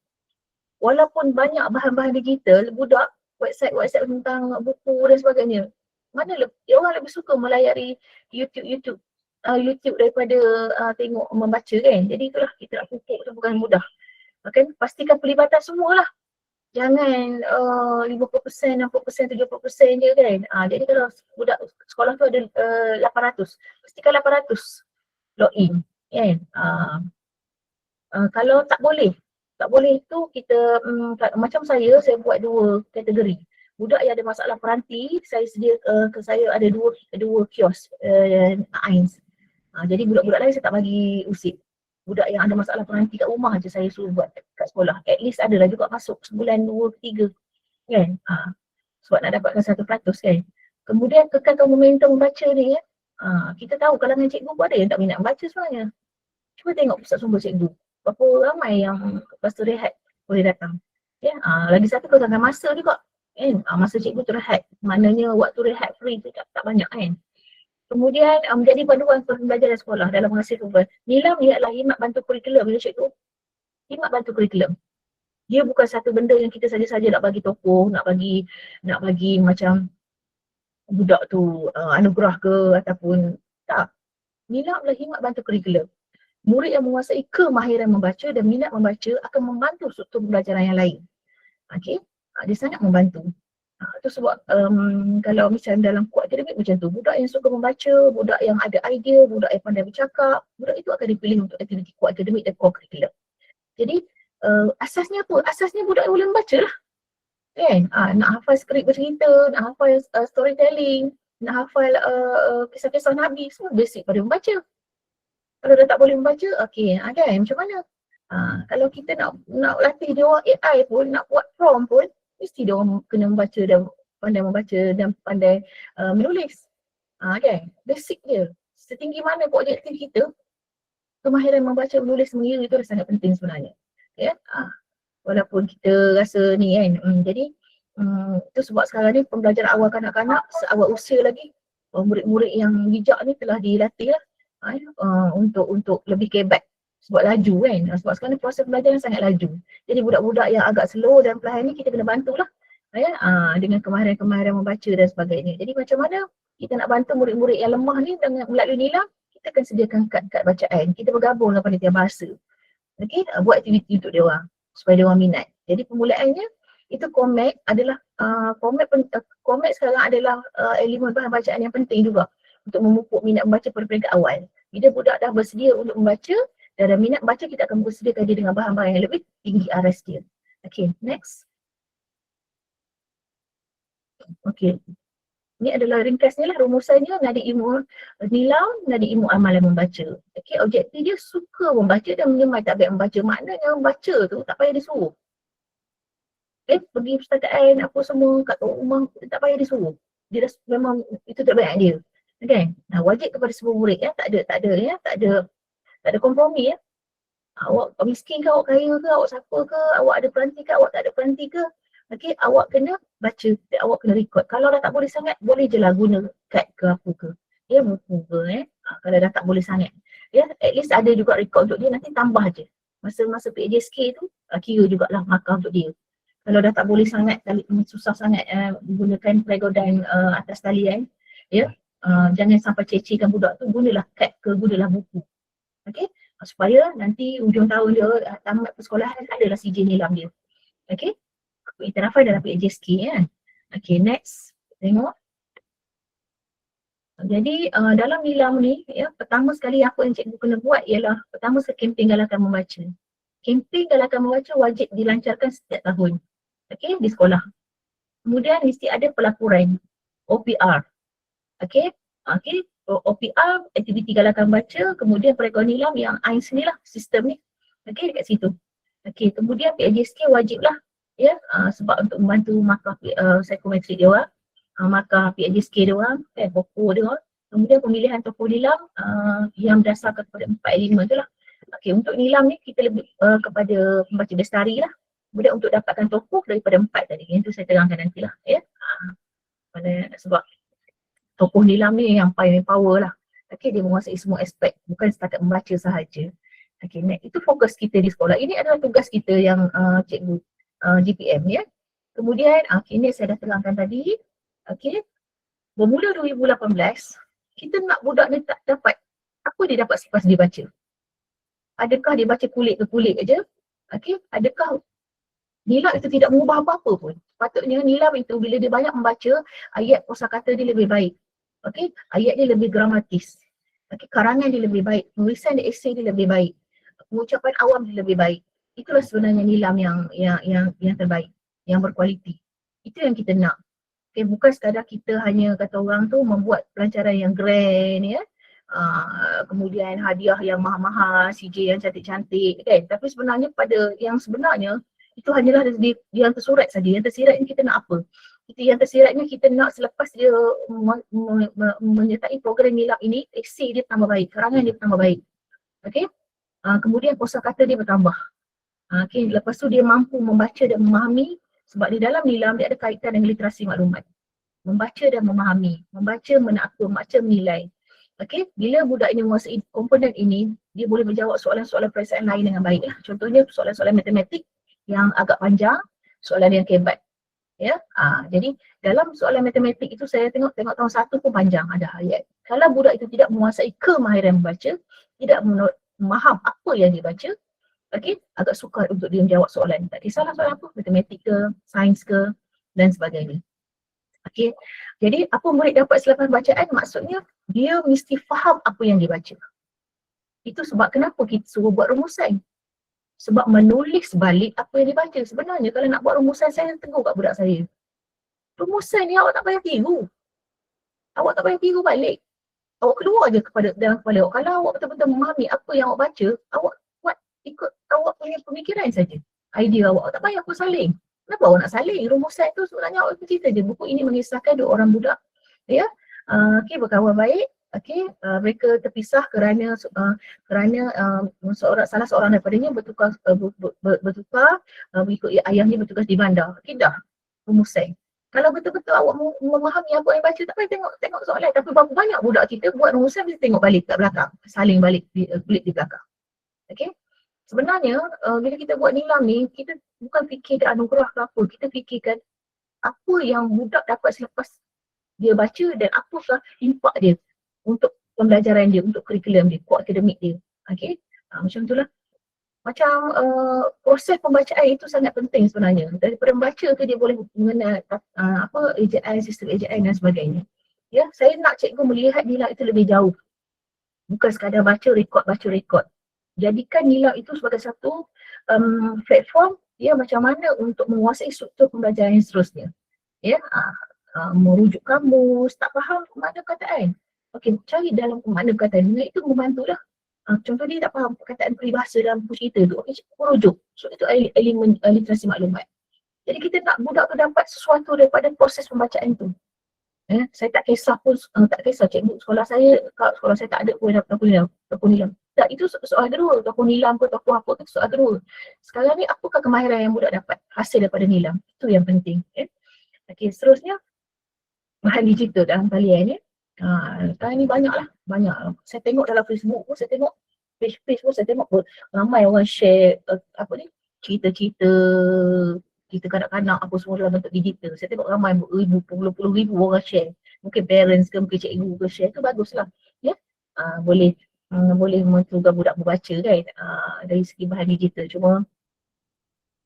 Walaupun banyak bahan-bahan digital, budak website tentang buku dan sebagainya, mana orang lebih suka melayari YouTube daripada tengok membaca kan. Jadi itulah kita nak pupuk tu bukan mudah. Kan pastikan pelibatan semualah. Jangan 50%, 60%, 70% je kan. Jadi kalau budak sekolah tu ada 800, pastikan 800 login kan. Kalau tak boleh tu kita macam saya buat 2 kategori. Budak yang ada masalah peranti, saya ada dua kios AINS. Jadi budak-budak lain saya tak bagi usik. Budak yang ada masalah peranti kat rumah je saya suruh buat kat sekolah. At least adalah juga masuk sebulan 2 ke 3 kan. Sebab nak dapatkan 100% kan. Kemudian kekalkan momentum membaca ni ya. Kita tahu kalangan cikgu pun ada yang tak minat membaca sebenarnya. Cuba tengok pusat sumber cikgu. Berapa ramai yang lepas tu rehat boleh datang. Ya, lagi satu kekalkan masa juga. Kan? Masa cikgu tu rehat. Maknanya waktu rehat free tu tak banyak kan. Kemudian menjadi panduan pembelajaran sekolah dalam menghasilkan perubahan. Nilam ni adalah khidmat bantu kurikulum ya cikgu. Khidmat bantu kurikulum. Dia bukan satu benda yang kita saja-saja nak bagi tokoh, nak bagi macam budak tu anugerah ke ataupun tak. Nilam adalah khidmat bantu kurikulum. Murid yang menguasai kemahiran membaca dan minat membaca akan membantu struktur pembelajaran yang lain. Okey, dia sangat membantu. Itu sebab kalau misalnya dalam kuat akademik macam tu, budak yang suka membaca, budak yang ada idea, budak yang pandai bercakap, budak itu akan dipilih untuk aktiviti kuat akademik dan core curriculum. Jadi asasnya apa? Asasnya budak yang boleh membaca lah. Kan? Nak hafal skrip bercerita, nak hafal storytelling, nak hafal kisah-kisah Nabi, semua basic pada membaca. Kalau dah tak boleh membaca, okey, kan macam mana? Kalau kita nak latih dia orang AI pun, nak buat prompt pun, mesti dia orang kena membaca dan pandai menulis. Kan? Basic dia. Setinggi mana pun objektif kita, kemahiran membaca, menulis, mengira itu dah sangat penting sebenarnya. Ya. Walaupun kita rasa ni kan. Jadi itu sebab sekarang ni pembelajaran awal kanak-kanak seawal usia lagi, murid-murid yang bijak ni telah dilatih lah untuk lebih kebat sebab laju kan. Sebab sekarang ni proses pembelajaran sangat laju. Jadi budak-budak yang agak slow dan perlahan ni kita kena bantulah dengan kemahiran-kemahiran membaca dan sebagainya. Jadi macam mana kita nak bantu murid-murid yang lemah ni dengan melalui Nilam, kita akan sediakan kad-kad bacaan. Kita bergabung dengan panitia bahasa. Okey, buat aktiviti untuk dia orang supaya dia orang minat. Jadi permulaannya itu Comac adalah Comac sekarang adalah elemen bahan bacaan yang penting juga untuk memupuk minat membaca pada peringkat awal. Bila budak dah bersedia untuk membaca dan ada minat membaca, kita akan bersediakan dia dengan bahan-bahan yang lebih tinggi aras dia. Okey, next. Okey. Ini adalah ringkasnya lah, rumusannya nadi ilmu Nilam, nadi ilmu amalan membaca. Okey, objektif dia suka membaca dan menyemai tabiat membaca. Maknanya membaca tu tak payah disuruh. Pergi perpustakaan apa semua kat rumah tak payah disuruh. Dia dah memang itu tabiat dia. Okay? Nah, wajib kepada semua murid tak ada kompromi Awak miskin ke, awak kaya ke, awak siapa ke, awak ada peranti ke, awak tak ada peranti ke. Okey, awak kena baca, awak kena record. Kalau dah tak boleh sangat, boleh je lah guna kad ke apa ke. Buku ke kalau dah tak boleh sangat. At least ada juga record untuk dia, nanti tambah je. Masa PJSK tu, kira jugalah markah untuk dia. Kalau dah tak boleh sangat, susah sangat gunakan pregodan atas talian, jangan sampai cecihkan budak tu, gunalah kad ke, gunalah buku. Okey, supaya nanti hujung tahun dia tamat persekolahan adalah CJ Nilam dia. Okey, iktirafan dalam PJSK kan. Okey, next. Tengok. Jadi dalam Nilam ni pertama sekali apa yang cikgu kena buat ialah pertama sekali kempen galakan membaca. Kempen galakan membaca wajib dilancarkan setiap tahun. Okey, di sekolah. Kemudian mesti ada pelaporan OPR. Okey, OPR, aktiviti galakan baca, kemudian perekod Nilam yang AINS ni lah, sistem ni. Okey, dekat situ. Okey, kemudian PJSK wajib lah sebab untuk membantu markah psikometrik dia orang, markah PJSK dia orang, pokok dia orang. Kemudian pemilihan tokoh Nilam yang berdasarkan kepada 4-5 tu lah. Okey, untuk Nilam ni kita lebih kepada pembaca bestari lah. Kemudian untuk dapatkan tokoh daripada 4 tadi, yang tu saya terangkan nantilah sebab tokoh Nilam ni yang paling power lah. Okey, dia menguasai semua aspek, bukan setakat membaca sahaja. Okey, itu fokus kita di sekolah. Ini adalah tugas kita yang cikgu GPM Kemudian ini saya dah terangkan tadi. Okey, bermula 2018, kita nak budak ni tak dapat, apa dia dapat selepas dia baca? Adakah dia baca kulit ke kulit aja? Okey, adakah Nilam itu tidak mengubah apa-apa pun? Patutnya Nilam itu bila dia banyak membaca, ayat kosakata dia lebih baik. Okey, ayat dia lebih gramatis. Okey, karangan dia lebih baik, tulisan dia, esei dia lebih baik, pengucapan awam dia lebih baik. Itulah sebenarnya Nilam yang terbaik, yang berkualiti. Itu yang kita nak. Okey, bukan sekadar kita hanya kata orang tu membuat pelancaran yang grand kemudian hadiah yang mahal-mahal, CJ yang cantik-cantik kan. Tapi sebenarnya pada yang sebenarnya itu hanyalah yang tersurat saja. Yang tersirat ni kita nak apa? Yang tersiratnya kita nak selepas dia menyertai program Nilam ini, esei dia bertambah baik, karangan dia bertambah baik. Okey. Kemudian kosakata dia bertambah. Okey, lepas tu dia mampu membaca dan memahami, sebab di dalam Nilam dia ada kaitan dengan literasi maklumat. Membaca dan memahami, membaca, menakul, membaca, menilai. Okey, bila budak ini menguasai komponen ini, dia boleh menjawab soalan-soalan perasaan lain dengan baik. Contohnya soalan-soalan matematik yang agak panjang, soalan yang kebat. Jadi dalam soalan matematik itu saya tengok tahun 1 pun panjang ada ayat. Kalau budak itu tidak menguasai kemahiran membaca, tidak memaham apa yang dia baca, agak sukar untuk dia menjawab soalan. Tak kisahlah soalan apa, matematik ke, sains ke dan sebagainya. Okey, jadi apa murid dapat selepas bacaan, maksudnya dia mesti faham apa yang dia baca. Itu sebab kenapa kita suruh buat rumusan. Sebab menulis balik apa yang dia baca. Sebenarnya kalau nak buat rumusan, saya tegur kat budak saya. Rumusan ni awak tak payah tiru. Awak tak payah tiru balik. Awak keluar je dalam kepala awak. Kalau awak betul-betul memahami apa yang awak baca, awak buat ikut awak punya pemikiran saja. Idea awak tak payah pun saling. Kenapa awak nak saling? Rumusan tu sebenarnya awak cerita je. Buku ini mengisahkan 2 orang budak Okey, berkawan baik. Okey, mereka terpisah kerana salah seorang daripadanya bertukar mengikut ayahnya bertugas di bandar. Okey, dah rumusai. Kalau betul-betul awak memahami apa yang baca, tak payah tengok soalan. Tapi berapa banyak budak kita buat rumusan, mesti tengok balik kat belakang, saling balik kulit di belakang. Okey, sebenarnya bila kita buat nilam ni, kita bukan fikir ke anugerah ke apa, kita fikirkan apa yang budak dapat selepas dia baca dan apakah impak dia untuk pembelajaran dia, untuk kurikulum dia, core akademik dia. Okey, macam itulah. Macam proses pembacaan itu sangat penting sebenarnya. Daripada membaca tu dia boleh mengenal ejaan, sistem ejaan dan sebagainya. Ya, saya nak cikgu melihat nilam itu lebih jauh. Bukan sekadar baca rekod. Jadikan nilam itu sebagai satu platform ya, macam mana untuk menguasai struktur pembelajaran yang seterusnya. Ya, merujuk kamus, tak faham makna perkataan. Okey, cari dalam makna perkataan. Nilam itu membantulah. Contoh dia tak faham perkataan peribahasa dalam buku cerita tu, okey, cikgu merujuk. So itu elemen literasi maklumat. Jadi kita nak budak tu dapat sesuatu daripada proses pembacaan tu. Saya tak kisah pun, tak kisah cikgu sekolah saya, sekolah saya tak ada pun tokoh nilam. Tak, itu soal kedua, tokoh nilam ke tokoh apa ke soal kedua. Sekarang ni apakah kemahiran yang budak dapat hasil daripada nilam? Itu yang penting. Okey, seterusnya bahan digital dalam talian ya. Sekarang ni banyak. Saya tengok dalam Facebook pun, saya tengok page pun, saya tengok pun ramai orang share cerita-cerita kita kanak-kanak apa semua dalam bentuk digital. Saya tengok ramai puluh ribu orang share. Mungkin parents ke, mungkin cikgu ke share, tu baguslah. Ya, boleh mentugas budak membaca kan, dari segi bahan digital. Cuma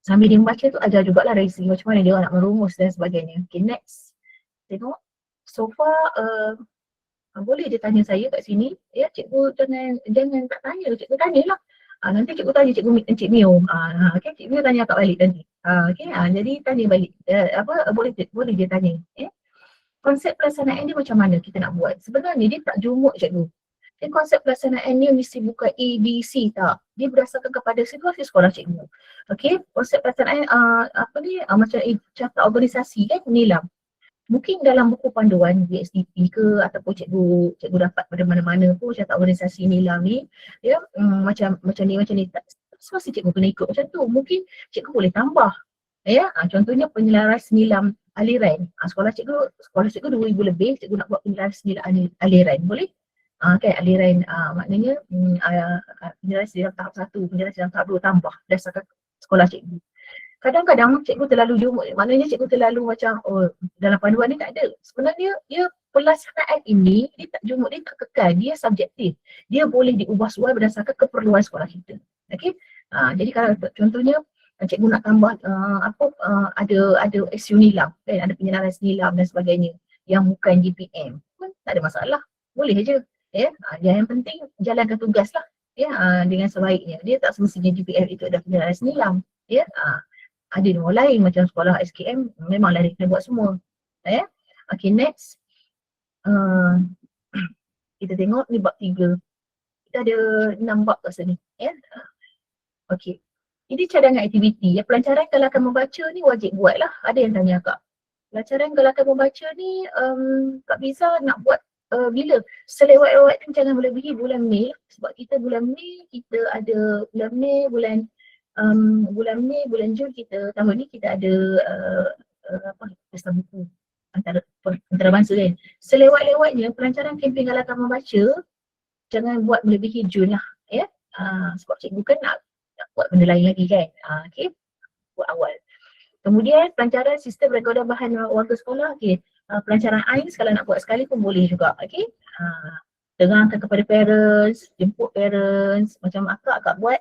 sambil dia membaca tu ajar jugalah dari segi macam mana dia nak merumus dan sebagainya. Okay, next. Tengok. So far, boleh dia tanya saya kat sini. Ya, cikgu jangan tak tanya. Cikgu tanyalah. Nanti cikgu tanya Cik Mio. Okay, Cik Mio tanya kat balik nanti. Okay, jadi tanya balik. Boleh dia tanya. Konsep pelaksanaan dia macam mana kita nak buat. Sebenarnya dia tak jumuk cikgu. Konsep pelaksanaan dia mesti bukan A, B, C tak. Dia berdasarkan kepada situasi sekolah cikgu. Okay, konsep pelaksanaan macam cakap organisasi kan, nilam. Mungkin dalam buku panduan BSDP ke ataupun cikgu dapat pada mana-mana pun cakap organisasi nilam ni, ya, macam ni tak semesti cikgu kena ikut macam tu. Mungkin cikgu boleh tambah. Ya, contohnya penyelaras nilam aliran. Sekolah cikgu 2000 lebih, cikgu nak buat penyelaras nilam aliran. Boleh? Kan aliran maknanya penyelaras dalam tahap 1, penyelaras dalam tahap 2 tambah berdasarkan sekolah cikgu. Kadang-kadang cikgu terlalu jumuk, maknanya cikgu terlalu macam dalam panduan ni tak ada. Sebenarnya dia pelaksanaan ini dia tak jumuk, dia tak kekal, dia subjektif. Dia boleh diubah suai berdasarkan keperluan sekolah kita. Okey. Jadi kalau contohnya cikgu nak tambah ada SU nilam kan, ada penyelaras nilam dan sebagainya yang bukan GPM pun tak ada masalah. Boleh je. Ya, yang penting jalankan tugas lah. Ya, dengan sebaiknya. Dia tak semestinya GPM itu ada penyelaras nilam. Ya, ada orang lain macam sekolah SKM memanglah dia kena buat semua. Okay, next. Kita tengok ni bab 3. Kita ada 6 bab kat sini. Okay. Ini cadangan aktiviti. Pelancaran galakan membaca ni wajib buat lah. Ada yang tanya Kak. Pelancaran galakan membaca ni Kak Biza nak buat bila? Selewat-lewat kan jangan melebihi bulan Mei. Sebab kita bulan Mei, kita ada bulan Mei, bulan Mei, bulan Jun kita tahun ni kita ada pesta buku antarabangsa kan. Selewat-lewatnya pelancaran kempen galakan membaca jangan buat melebihi Jun lah. Sebab cikgu kan nak buat benda lain lagi kan. Okay, buat awal. Kemudian pelancaran sistem rekodan bahan warga sekolah. Okay, pelancaran AINS kalau nak buat sekali pun boleh juga. Okay, terangkan kepada parents, jemput parents, macam akak buat.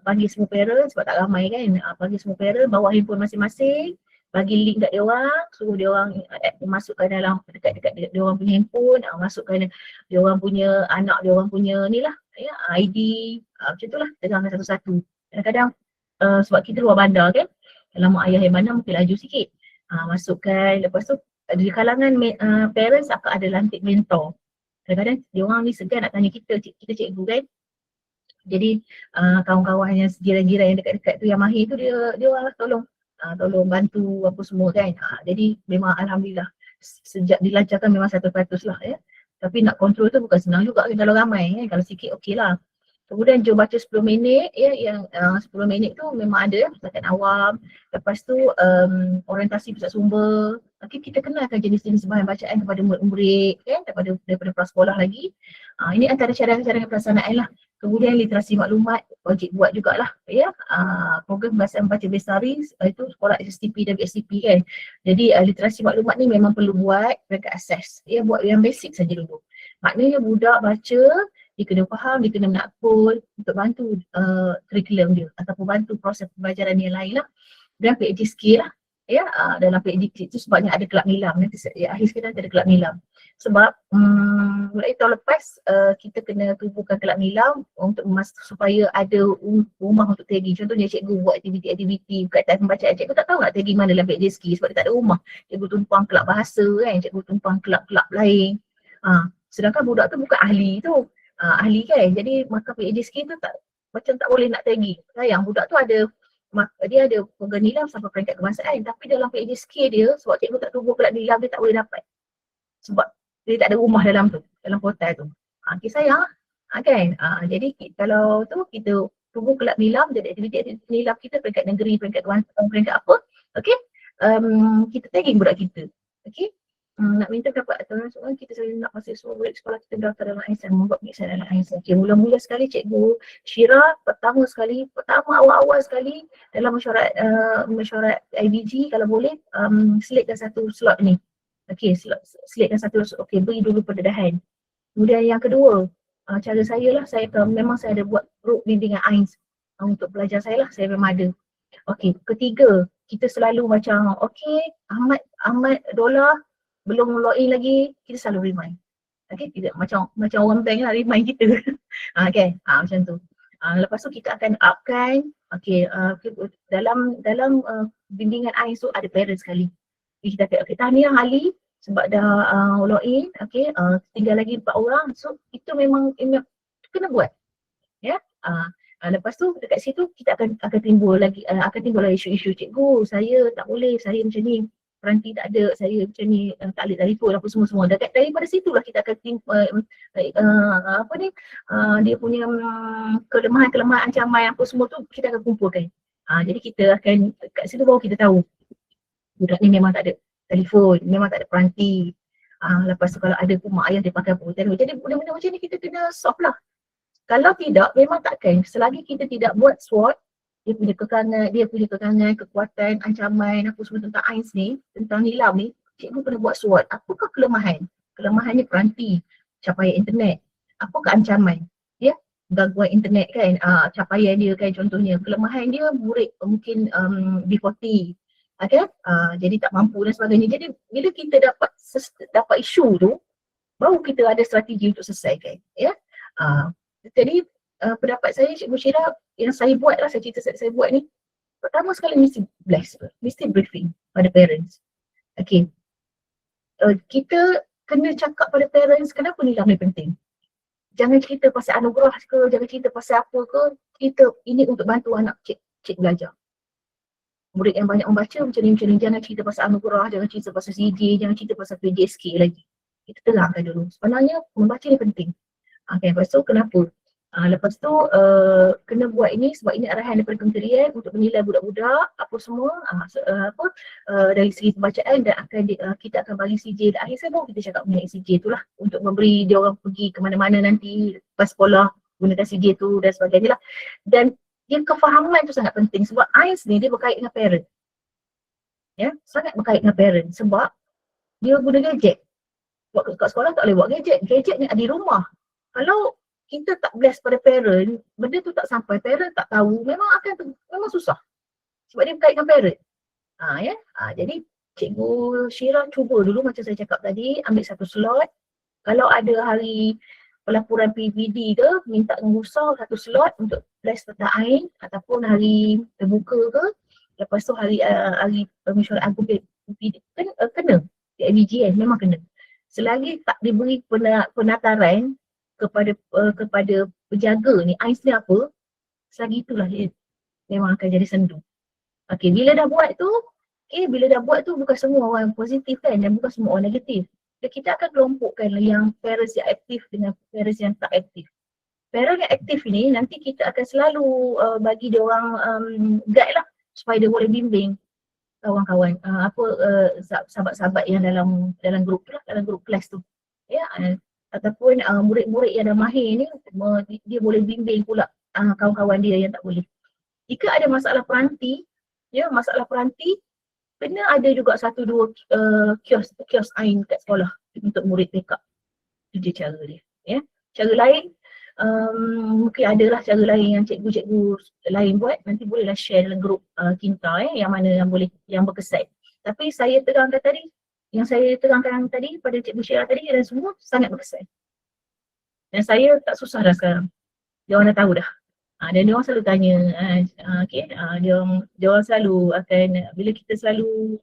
Panggil semua parents sebab tak ramai kan, panggil semua parents, bawa handphone masing-masing, bagi link kat dia orang, suruh dia orang masukkan dalam dekat dia orang punya handphone, masukkan dia orang punya anak dia orang punya ni lah, ID, macam tu lah, tegangkan satu-satu. Kadang-kadang sebab kita luar bandar kan, kalau mak ayah yang mana mungkin laju sikit, masukkan, lepas tu di kalangan parents akan ada lantik mentor. Kadang-kadang dia orang ni segan nak tanya kita cikgu kan. Jadi kawan-kawan yang jiran-jiran yang dekat-dekat tu yang mahir tu dia orang tolong bantu apa semua kan. Jadi memang alhamdulillah sejak dilancarkan memang 100% lah ya. Tapi nak kontrol tu bukan senang juga kalau ramai ya. Kalau sikit okey lah. Kemudian jom baca 10 minit ya, yang 10 minit tu memang ada setakat awam. Lepas tu orientasi pusat sumber. Okay, kita kenalkan jenis-jenis bahan bacaan kepada murid-murid kan, daripada prasekolah lagi. Ini antara cadangan-cadangan pelaksanaan lah. Kemudian literasi maklumat wajib buat jugalah ya. Program pembelajaran baca bestari itu sekolah SSTP dan BSTP kan. Jadi literasi maklumat ni memang perlu buat peringkat asas. Ya, buat yang basic saja dulu. Maknanya budak baca, dia kena faham, dia kena menakul untuk bantu kurikulum dia ataupun bantu proses pembelajaran yang lain lah. Dan PhD skill lah ya, dalam PhD itu sebabnya ada kelab nilam, nanti akhir sekali nanti ada kelab nilam. Sebab mulai tahun lepas kita kena tubuhkan kelab nilam untuk supaya ada rumah untuk tagging. Contohnya cikgu buat aktiviti-aktiviti berkaitan pembacaan, cikgu tak tahu nak tagging mana dalam PhD skill sebab dia tak ada rumah. Cikgu tumpang kelab bahasa kan, cikgu tumpang kelab-kelab lain. Sedangkan budak tu bukan ahli tu. Ahli kan, jadi maka PhD skill tu macam tak boleh nak tagging. Sayang, budak tu dia ada program nilam sampai peringkat kebangsaan, tapi dalam PhD skill dia sebab cikgu tak tubuh kelab nilam, dia tak boleh dapat sebab dia tak ada rumah dalam portal tu. Okay, sayang kan. Jadi kalau tu kita tubuh kelab nilam, jadi aktiviti nilam kita peringkat negeri, peringkat kebangsaan, peringkat apa, okay, kita tagging budak kita. Okay, nak minta dapat aturan soalan, kita selalu nak masuk semua murid sekolah kita daftar dalam AISAN, membuat pengisahan dalam AISAN. Okay, mula-mula sekali cikgu Syira, pertama awal-awal sekali dalam mesyuarat IBG, kalau boleh selitkan satu slot ni. Okay, selitkan satu, okay, beri dulu pendedahan. Kemudian yang kedua, cara saya lah, memang saya ada buat group bimbingan AINS untuk pelajar saya lah, saya memang ada. Okay, ketiga, kita selalu macam okay, Ahmad Dola belum login lagi, kita selalu remind. Okay, tidak macam orang bank lah remind kita. Okay, macam tu. Lepas tu kita akan upkan, okay, dalam bimbingan AIS tu ada parent sekali. Kita kata, okay, tahniah Ali sebab dah login, okay, tinggal lagi 4 orang. So itu memang kena buat. Ya. Lepas tu dekat situ kita akan timbul lagi isu-isu, cikgu saya tak boleh, saya macam ni, peranti tak ada, saya macam ni, tak boleh telefon apa semua. Daripada situlah kita akan dia punya kelemahan ancaman apa semua tu kita akan kumpulkan. Jadi kita akan kat situ baru kita tahu budak ni memang tak ada telefon, memang tak ada peranti. Lepas tu kalau ada pun mak ayah dia pakai apa telefon. Jadi benda-benda macam ni kita kena solve lah. Kalau tidak, memang takkan. Selagi kita tidak buat SWOT, dia punya kekangan, kekuatan, ancaman, apa semua tentang AINS ni, tentang nilam ni, cikgu kena buat SWOT. Apakah kelemahan? Kelemahannya peranti, capaian internet. Apakah ancaman? Ya, gangguan internet kan, capaian dia kan contohnya. Kelemahan dia murid mungkin B40, kan? Jadi tak mampu dan sebagainya. Jadi bila kita dapat isu tu, baru kita ada strategi untuk selesaikan. Ya. Jadi pendapat saya, Cikgu Syira, yang saya buat lah, saya cerita saya buat ni, pertama sekali mesti briefing pada parents. Okay, kita kena cakap pada parents kenapa nilam ni penting. Jangan cerita pasal anugerah ke, jangan cerita pasal apa ke, ini untuk bantu anak cik belajar. Murid yang banyak membaca macam ni, jangan cerita pasal anugerah, jangan cerita pasal CJ, jangan cerita pasal PJSK lagi. Kita terangkan dulu, sebenarnya membaca ni penting. Okay, lepas tu kenapa? Lepas tu kena buat ini sebab ini arahan daripada kementerian untuk menilai budak-budak apa semua dari segi pembacaan, dan kita akan bagi CJ akhir saya baru kita cakap mengenai CJ tu lah untuk memberi dia orang pergi ke mana-mana nanti pas sekolah gunakan CJ tu dan sebagainya lah. Dan yang kefahaman tu sangat penting sebab AINS ni dia berkait dengan parent. Ya, sangat berkait dengan parent sebab dia guna gadget. Kat sekolah tak boleh buat gadget ni ada di rumah. Kalau kita tak bless pada parent, benda tu tak sampai, parent tak tahu, memang susah. Sebab dia berkait dengan parent. Jadi Cikgu Syira cuba dulu macam saya cakap tadi, ambil satu slot. Kalau ada hari pelaporan PVD ke, minta ngusau satu slot untuk bless tentang AIN ataupun hari terbuka ke. Lepas tu hari mesyuarat agung PVD kena. PVG kan, memang kena. Selagi tak diberi penataran kepada penjaga ni, AINS ni apa, selagi itulah dia memang akan jadi sendu. Okay, bila dah buat tu, Okay, bila dah buat tu bukan semua orang positif kan dan bukan semua orang negatif. Dan kita akan kelompokkan yang parents yang aktif dengan parents yang tak aktif. Parent yang aktif ni nanti kita akan selalu bagi dia orang guide lah supaya dia boleh bimbing kawan-kawan sahabat-sahabat yang dalam grup tu lah, dalam grup kelas tu. Ya, ataupun murid-murid yang dah mahir ni dia boleh bimbing pula kawan-kawan dia yang tak boleh. Jika ada masalah peranti, kena ada juga satu dua kios ain kat sekolah untuk murid backup. Itu je cara dia. Ya. Cara lain, mungkin adalah cara lain yang cikgu-cikgu lain buat, nanti bolehlah share dalam grup Kinta yang mana yang berkesan. Tapi saya terangkan tadi pada Cikgu Syirah tadi dan semua sangat berkesan. Dan saya tak susah dah sekarang. Dia orang dah tahu dah. Dan dia orang selalu tanya, dia orang selalu akan, bila kita selalu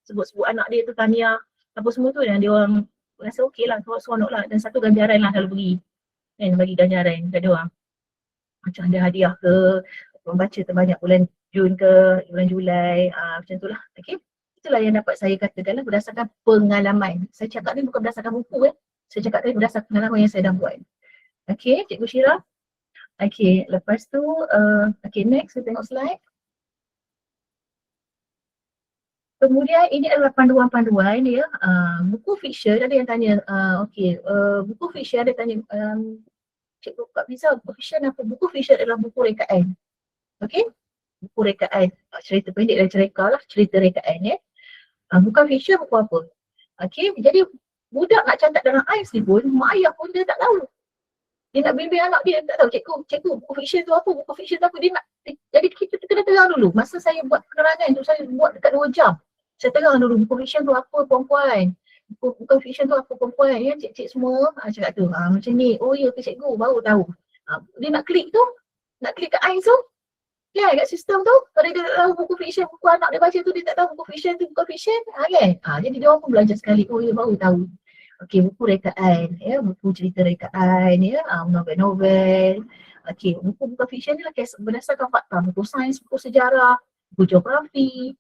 sebut-sebut anak dia tu tanya apa semua tu, dan dia orang rasa okey lah, seronok lah, dan satu ganjaran lah selalu bagi ganjaran kat dia orang. Macam ada hadiah ke, membaca terbanyak bulan Jun ke, bulan Julai, macam tu lah. Okay. Itulah yang dapat saya katakan lah berdasarkan pengalaman. Saya cakap ni bukan berdasarkan buku saya cakap ni berdasarkan pengalaman yang saya dah buat. Okay, Cikgu Syirah. Okay, lepas tu, next kita tengok slide. Kemudian ini adalah panduan-panduan ya. Buku fiksyen ada yang tanya, buku fiksyen ada tanya, Cikgu Kak Fiza, buku fiksyen apa? Buku fiksyen adalah buku rekaan. Okay, buku rekaan, cerita pendek dan cerita lah, cerita rekaan ya. Bukan fiksyen, buku apa? Okay, jadi budak nak catat dalam AIS ni pun, mak ayah pun dia tak tahu. Dia nak bimbing anak dia tak tahu, cikgu buku fiksyen tu apa, dia nak, jadi kita kena terang dulu. Masa saya buat penerangan tu, saya buat dekat 2 jam. Saya terang dulu buku fiksyen tu apa perempuan, bukan fiksyen tu apa perempuan ya, cik-cik semua cakap tu, macam ni, oh ya ke cikgu, baru tahu. Dia nak klik kat AIS tu, ya kat sistem tu, kalau dia tak tahu buku fiksyen, buku anak dia baca tu, dia tak tahu buku fiksyen tu bukan fiksyen, kan? Jadi dia orang pun belajar sekali, oh ya baru tahu. Okey, buku rekaan, ya, buku cerita rekaan, ya, novel-novel. Okey, buku bukan fiksyen ni lah berdasarkan fakta, buku sains, buku sejarah, buku geografi,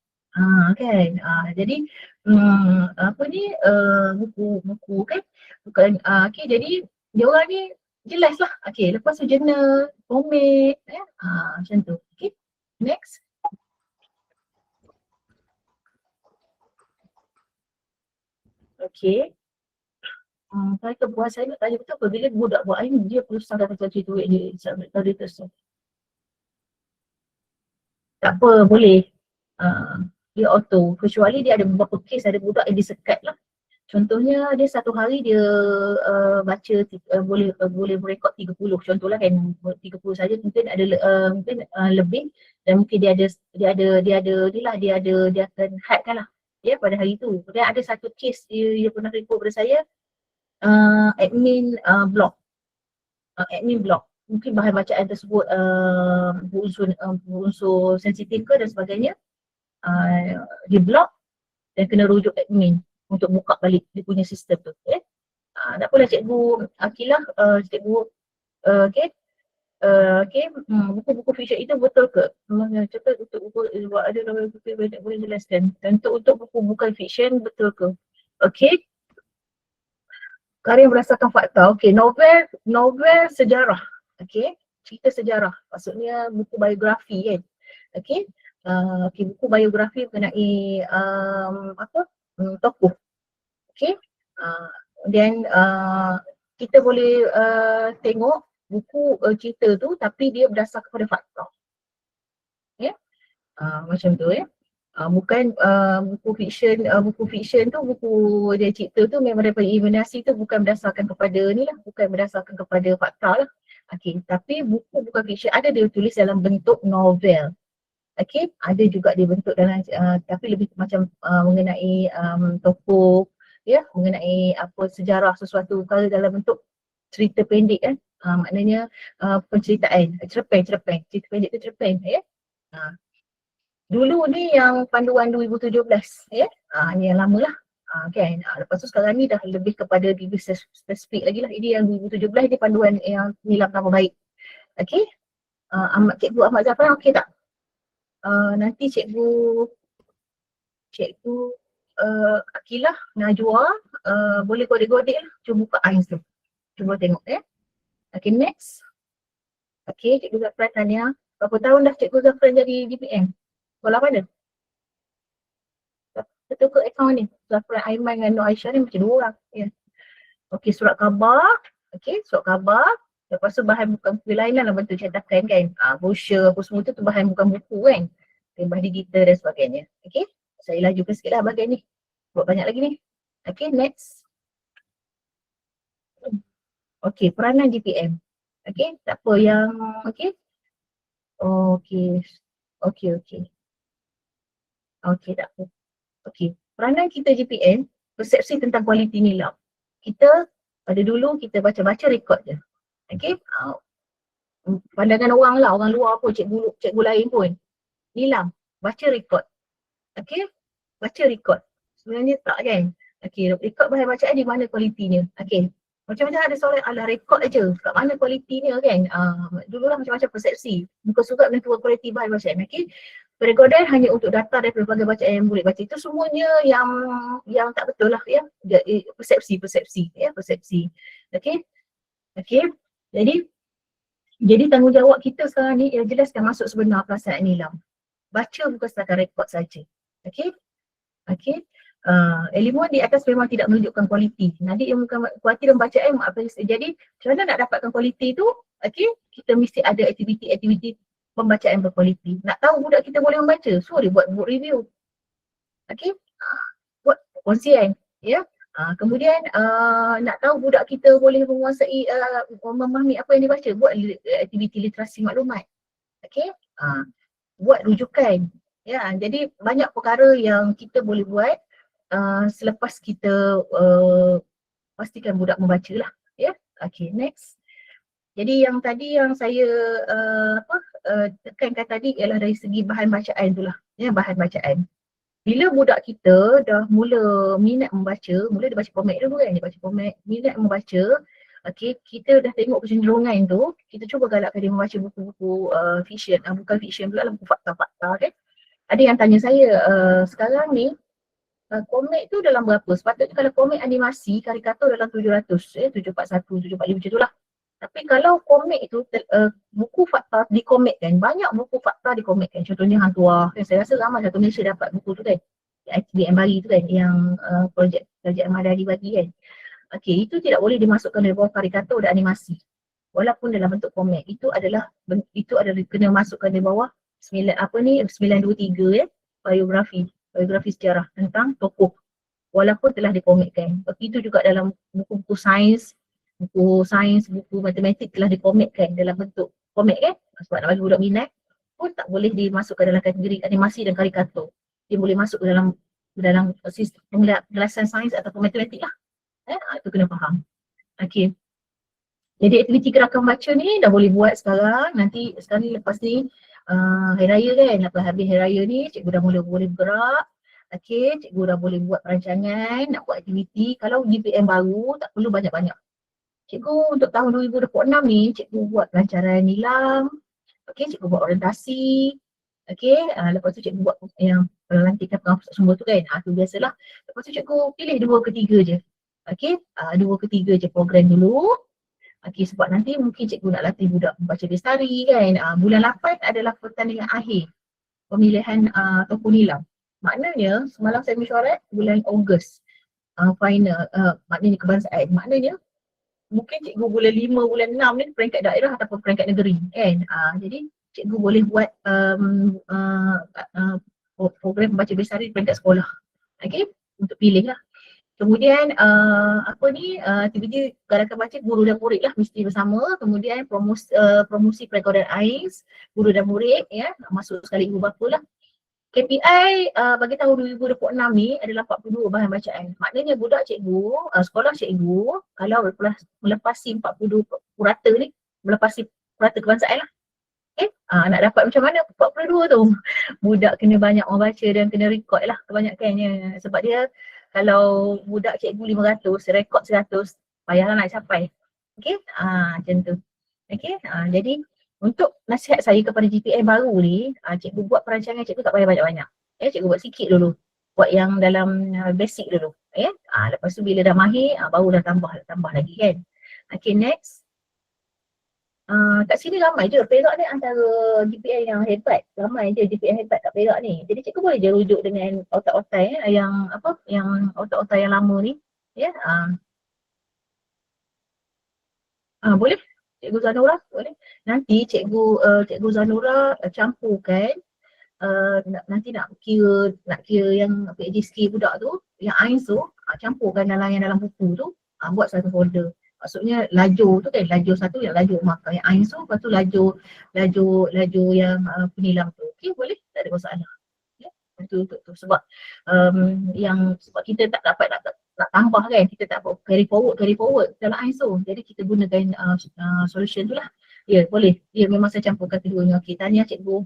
kan. Jadi buku kan, bukan, okey, jadi dia orang ni jelas lah. Okey, lepas tu jurnal, komik, ya, macam tu. Okey, next. Okey. Saya kebuat saya nak tanya betul apa, bila budak buat ini dia perlu sadar kata cerita duit dia tadi tersebut. Tak apa, boleh. Dia auto, kecuali dia ada beberapa kes ada budak yang disekat lah. Contohnya dia satu hari dia baca boleh merekod 30 contohlah kan, 30 saja mungkin ada lebih, dan mungkin dia akan hadkan lah ya pada hari tu. Dan ada satu kes dia pernah report pada saya, admin blog, mungkin bahan bacaan tersebut berunsur sensitif ke dan sebagainya, di blog dan kena rujuk admin untuk buka balik dia punya sistem tu. Tak apalah cikgu Akilah, cikgu buku-buku fiksyen itu betul ke? Cakap untuk buku ada nama buku banyak boleh jelaskan. Dan untuk buku bukan fiksyen betul ke? Okey. Karya berdasarkan fakta. Okey, novel sejarah. Okey, cerita sejarah. Maksudnya buku biografi kan. Okey. Buku biografi mengenai tokoh. Okey. Dan kita boleh tengok buku cerita tu tapi dia berdasarkan kepada fakta. Ya. Macam tu ya. Bukan buku fiksyen tu, buku dia cerita tu memang daripada imaginasi tu, bukan berdasarkan kepada ni lah, bukan berdasarkan kepada fakta lah. Okey, tapi buku bukan fiksyen ada dia tulis dalam bentuk novel. Okey, ada juga dia bentuk dalam tapi lebih macam mengenai tokoh ya, mengenai apa sejarah sesuatu, kalau dalam bentuk cerita pendek kan. Maknanya penceritaan, cerpen, cerita pendek tu cerpen ya. Dulu ni yang panduan 2017 ya. Ni yang lama lah. Kan. Lepas tu sekarang ni dah lebih kepada diri spesifik lagi lah. Ini yang 2017 ni panduan yang nilai nama baik. Okey. Cikgu Ahmad Zafran okey tak? Nanti cikgu cikgu Akilah, Najwa, boleh godek-godek lah. Cuba buka AIS tu. Cuba tengok Okay, next. Okay, Cikgu Zafran tanya, berapa tahun dah Cikgu Zafran jadi DPM? Sekolah mana? Betul ke akaun ni? Zafran Aiman dengan Nur Aisyah ni macam dua orang. Ya. Okay, surat khabar. Okay, surat khabar. Lepas tu bahan bukan buku lain lah bentuk cetakan kan. Brochure apa semua tu bahan bukan buku kan. Bahan digital dan sebagainya. Okay, saya lajukan sikit lah bahagian ni. Buat banyak lagi ni. Okay, next. Okay, peranan DPM. Okay, tak apa yang, okay. Okay, okay. Okay, tak apa. Okay, peranan kita GPM, persepsi tentang kualiti nilam. Kita, pada dulu kita baca-baca rekod je. Okay, pandangan orang lah, orang luar pun, cikgu lain pun. Nilam, baca rekod. Okay, baca rekod. Sebenarnya tak kan? Okay, rekod bahan bacaan di mana kualitinya? Okay, macam-macam ada soalan ala rekod aja. Kat mana kualitinya kan? Dululah macam-macam persepsi. Muka surat menentukan kualiti bahan bacaan. Okay, perekodan hanya untuk data dan pelbagai bacaan yang boleh baca. Itu semuanya yang tak betul lah ya. Persepsi ya, persepsi. Okay, okay. Jadi tanggungjawab kita sekarang ni ialah jelaskan maksud sebenar pelaksanaan nilam. Baca bukan setakat rekod saja. Okay, okay. Ilmuwan di atas memang tidak menunjukkan kualiti. Nanti yang bukan kualiti dan bacaan jadi macam mana nak dapatkan kualiti tu? Okay, kita mesti ada aktiviti-aktiviti pembacaan berkualiti. Nak tahu budak kita boleh membaca, so dia buat book review. Okay, buat kongsian. Ya. Kemudian nak tahu budak kita boleh menguasai, memahami apa yang dibaca, buat aktiviti literasi maklumat. Okay, buat rujukan. Ya, jadi banyak perkara yang kita boleh buat selepas kita pastikan budak membaca lah. Ya, okay, next. Jadi yang tadi yang saya tekankan tadi ialah dari segi bahan bacaan tu lah. Ya, bahan bacaan. Bila budak kita dah mula minat membaca, mula dia baca komik dulu kan, dia baca komik, minat membaca, okay, kita dah tengok kecenderungan tu, kita cuba galakkan dia membaca buku-buku fiction, bukan fiction pula lah, buku fakta-fakta kan. Ada yang tanya saya, sekarang ni komik tu dalam berapa? Sepatutnya kalau komik animasi, karikatur dalam 700, 741, 745 macam tu lah. Tapi kalau komik tu, buku fakta dikomikkan, banyak buku fakta dikomikkan. Contohnya Hang Tuah, saya rasa ramai satu Malaysia dapat buku tu kan. ITBM bagi tu kan, yang projek Kerajaan Madani bagi kan. Okay, itu tidak boleh dimasukkan dalam bawah karikatur dan animasi. Walaupun dalam bentuk komik. Itu adalah kena masukkan di bawah 923 biografi sejarah tentang tokoh. Walaupun telah dikomikkan. Begitu juga dalam buku-buku sains, buku matematik telah dikomikkan dalam bentuk komik kan. Sebab nak bagi budak minat pun tak boleh dimasukkan dalam kategori animasi dan karikatur. Dia boleh masuk dalam sistem penjelasan sains ataupun matematik lah. Itu kena faham. Okay. Jadi aktiviti gerakan baca ni dah boleh buat sekarang. Nanti sekarang ni lepas ni hari raya kan. Lepas habis hari raya ni cikgu dah mula boleh bergerak. Okay, cikgu dah boleh buat perancangan, nak buat aktiviti. Kalau GPM baru tak perlu banyak-banyak. Cikgu untuk tahun 2026 ni, cikgu buat pelancaran nilam, okay, cikgu buat orientasi, okay, lepas tu cikgu buat yang pelantikan penghapus sumber tu kan, tu biasalah. Lepas tu cikgu pilih 2 ke 3 je, okay, 2 ke 3 je program dulu, okay, sebab nanti mungkin cikgu nak latih budak membaca lestari kan, bulan 8 adalah pertandingan akhir pemilihan tokoh nilam. Maknanya, semalam saya mesyuarat bulan Ogos, final, maknanya kebangsaan, maknanya mungkin cikgu bulan 5, bulan 6 ni peringkat daerah ataupun peringkat negeri kan. Jadi cikgu boleh buat program membaca lestari peringkat sekolah. Okay, untuk pilih lah. Kemudian aktiviti gerakan baca guru dan murid lah mesti bersama. Kemudian promosi perekodan AIS, guru dan murid ya, masuk sekali ibu bapa lah. KPI bagi tahun 2026 ni adalah 42 bahan bacaan. Maknanya budak cikgu, sekolah cikgu kalau melepasi 42 purata ni, melepasi purata kebangsaan lah. Okay, nak dapat macam mana 42 tu? Budak kena banyak membaca dan kena rekod lah kebanyakannya. Sebab dia kalau budak cikgu 500, rekod 100, payahlah nak capai. Okay, macam tu. Okay, jadi untuk nasihat saya kepada GPM baru ni, cikgu buat perancangan cikgu tak payah banyak-banyak. Cikgu buat sikit dulu. buat yang dalam basic dulu. Lepas tu bila dah mahir, baru dah tambah lagi kan. Okay, next. Kat sini ramai je, Perak ni antara GPA yang hebat. Ramai je GPA hebat kat Perak ni. Jadi cikgu boleh je rujuk dengan otak-otak yang otak-otak yang lama ni. Boleh. Cikgu Zanura boleh. Nanti Cikgu Zanura campurkan nanti nak kira yang PhD budak tu, yang AINS tu, campurkan dalam buku tu, buat satu folder. Maksudnya lajur tu kan, lajur satu yang lajur markah yang AINS tu, lepas tu lajur yang penilam tu. Okey, boleh? Tak ada masalah. Ya, itu sebab sebab kita tak dapat nak tambah kan, kita tak carry forward dalam AINS tu. Jadi kita gunakan solution tu lah. Ya, boleh. Ya, memang saya campurkan keduanya. Okey, tanya cikgu.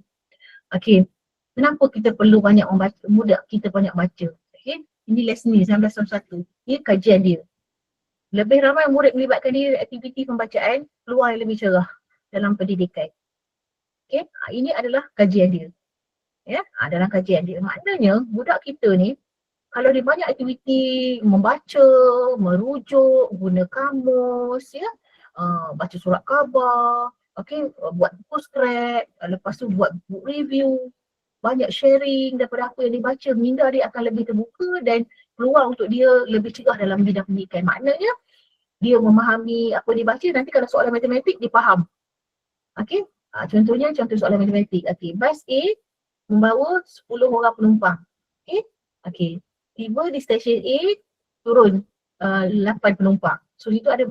Okey. Kenapa kita perlu banyak membaca, mudah kita banyak baca? Okay? Ini lesson ni 1991. Ini kajian dia. Lebih ramai murid melibatkan diri aktiviti pembacaan, peluang yang lebih cerah dalam pendidikan. Okay? Ini adalah kajian dia. Ya, dalam kajian dia. Maknanya budak kita ni, kalau dia banyak aktiviti membaca, merujuk, guna kamus, baca surat khabar, buat buku scrap, lepas tu buat book review, banyak sharing daripada apa yang dibaca, minda dia akan lebih terbuka dan peluang untuk dia lebih cerah dalam bidang pendidikan. Maknanya dia memahami apa dia baca, nanti kalau soalan matematik dia faham. Okey, contohnya contoh soalan matematik. Okey, bas A membawa 10 orang penumpang. Okey, tiba di stesen A turun 8 penumpang. So itu ada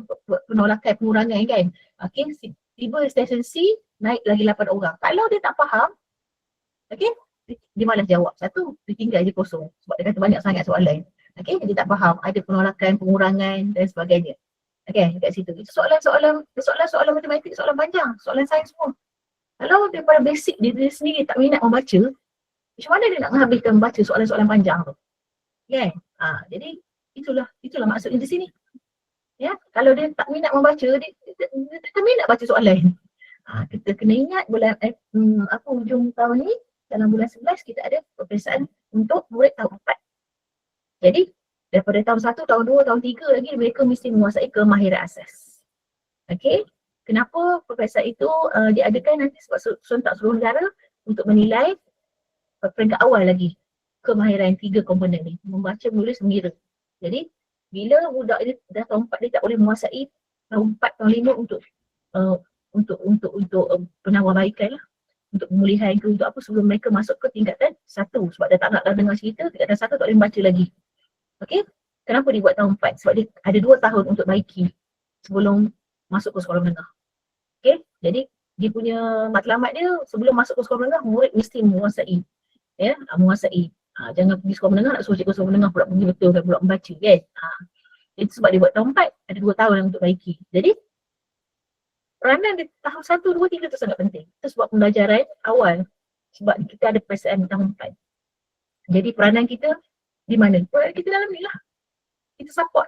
penolakan pengurangan kan. Okey, tiba di stesen C naik lagi 8 orang. Kalau dia tak faham, okey, dia malas jawab. Satu, dia tinggal je kosong sebab dia kata banyak sangat soalan. Okey, dia tak faham, ada penolakan, pengurangan dan sebagainya. Okey, dekat situ. Itu soalan matematik, soalan panjang, soalan sains semua. Kalau daripada basic dia sendiri tak minat membaca, macam mana dia nak menghabiskan membaca soalan-soalan panjang tu? Kan? Jadi itulah maksudnya di sini. Ya, kalau dia tak minat membaca, dia tak minat baca soalan. Kita kena ingat bulan hujung tahun ni, dalam bulan 11 kita ada peperiksaan untuk murid tahun 4. Jadi daripada tahun 1, tahun 2, tahun 3 lagi mereka mesti menguasai kemahiran asas. Okey, kenapa peperiksaan itu diadakan nanti sebab serentak seluruh negara untuk menilai peringkat awal lagi kemahiran 3 komponen ni, membaca, menulis, mengira. Jadi bila budak dia dah tahun 4 dia tak boleh menguasai tahun 4, tahun 5 untuk penambahbaikan lah, untuk pemulihan ke untuk apa sebelum mereka masuk ke tingkatan 1 sebab dah tak nak dengar cerita, tingkatan 1 tak boleh membaca lagi. Okey, kenapa dia buat tahun 4? Sebab dia ada 2 tahun untuk baiki sebelum masuk ke sekolah menengah. Okey, jadi dia punya matlamat dia sebelum masuk ke sekolah menengah murid mesti menguasai. Jangan pergi sekolah menengah nak suruh cikgu sekolah menengah pula pergi betul kan, pula membaca kan. Itu sebab dia buat tahun 4, ada 2 tahun untuk baiki. Jadi peranan di tahun 1, 2, 3 tu sangat penting. Itu sebab pembelajaran awal. Sebab kita ada perasaan tahun 4. Jadi peranan kita di mana? Peranan kita dalam ni lah. Kita support.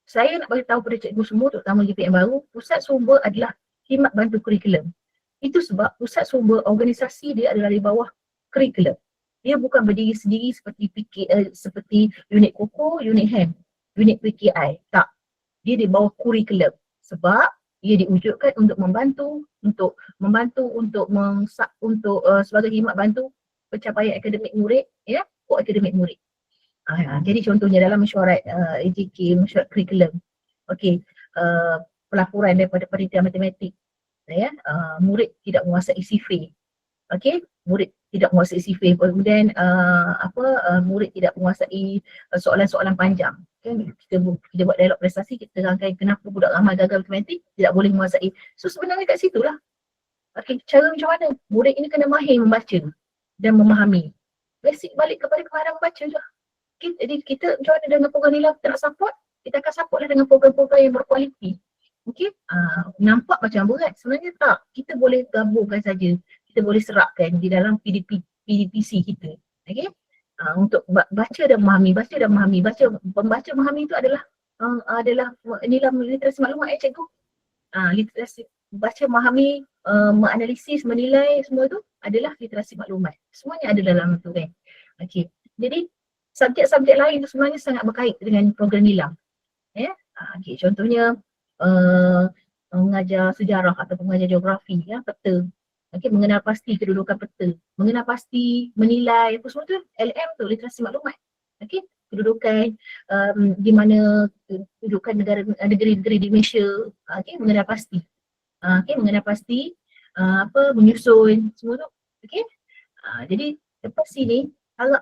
Saya nak bagi tahu pada cikgu semua, terutama GPM baru, pusat sumber adalah khidmat bantu kurikulum. Itu sebab pusat sumber organisasi dia adalah di bawah kurikulum. Dia bukan berdiri sendiri seperti unit KOKO, unit HAM, unit PKI. Tak. Dia di bawah kurikulum. Sebab ia diwujudkan untuk membantu sebagai khidmat bantu pencapaian akademik murid, akademik murid. Jadi contohnya dalam mesyuarat AJK, mesyuarat kurikulum. Okey, pelaporan daripada penelitian matematik, murid tidak menguasai CFA. Okey, murid tidak menguasai CFA. Kemudian murid tidak menguasai soalan-soalan panjang. Kita buat dialog prestasi, kita terangkan kenapa budak ramai gagal matematik tidak boleh menguasai. So sebenarnya kat situlah. Okey, cara macam mana? Murid ini kena mahir membaca dan memahami. Basic balik kepada kemahiran membaca je. Okay, jadi kita macam mana dengan program nilai kita nak support, kita akan support lah dengan program-program yang berkualiti. Okey, nampak macam berat, sebenarnya tak. Kita boleh gabungkan saja, kita boleh serapkan di dalam PDPC kita. Okey, untuk baca dan memahami, membaca memahami itu adalah nilai literasi maklumat cikgu. Literasi baca, memahami, menganalisis, menilai, semua itu adalah literasi maklumat. Semuanya ada dalam itu kan. Okey, jadi subjek-subjek lain tu sebenarnya sangat berkait dengan program Nilam. Ya. Okay, contohnya mengajar sejarah atau mengajar geografi, ya, peta. Okay, mengenal pasti kedudukan peta, mengenal pasti menilai apa semua tu, LM tu, literasi maklumat. Okay, kedudukan di mana kedudukan negeri-negeri di Malaysia, okay, mengenal pasti. Okay, mengenal pasti menyusun semua tu. Okay, jadi lepas sini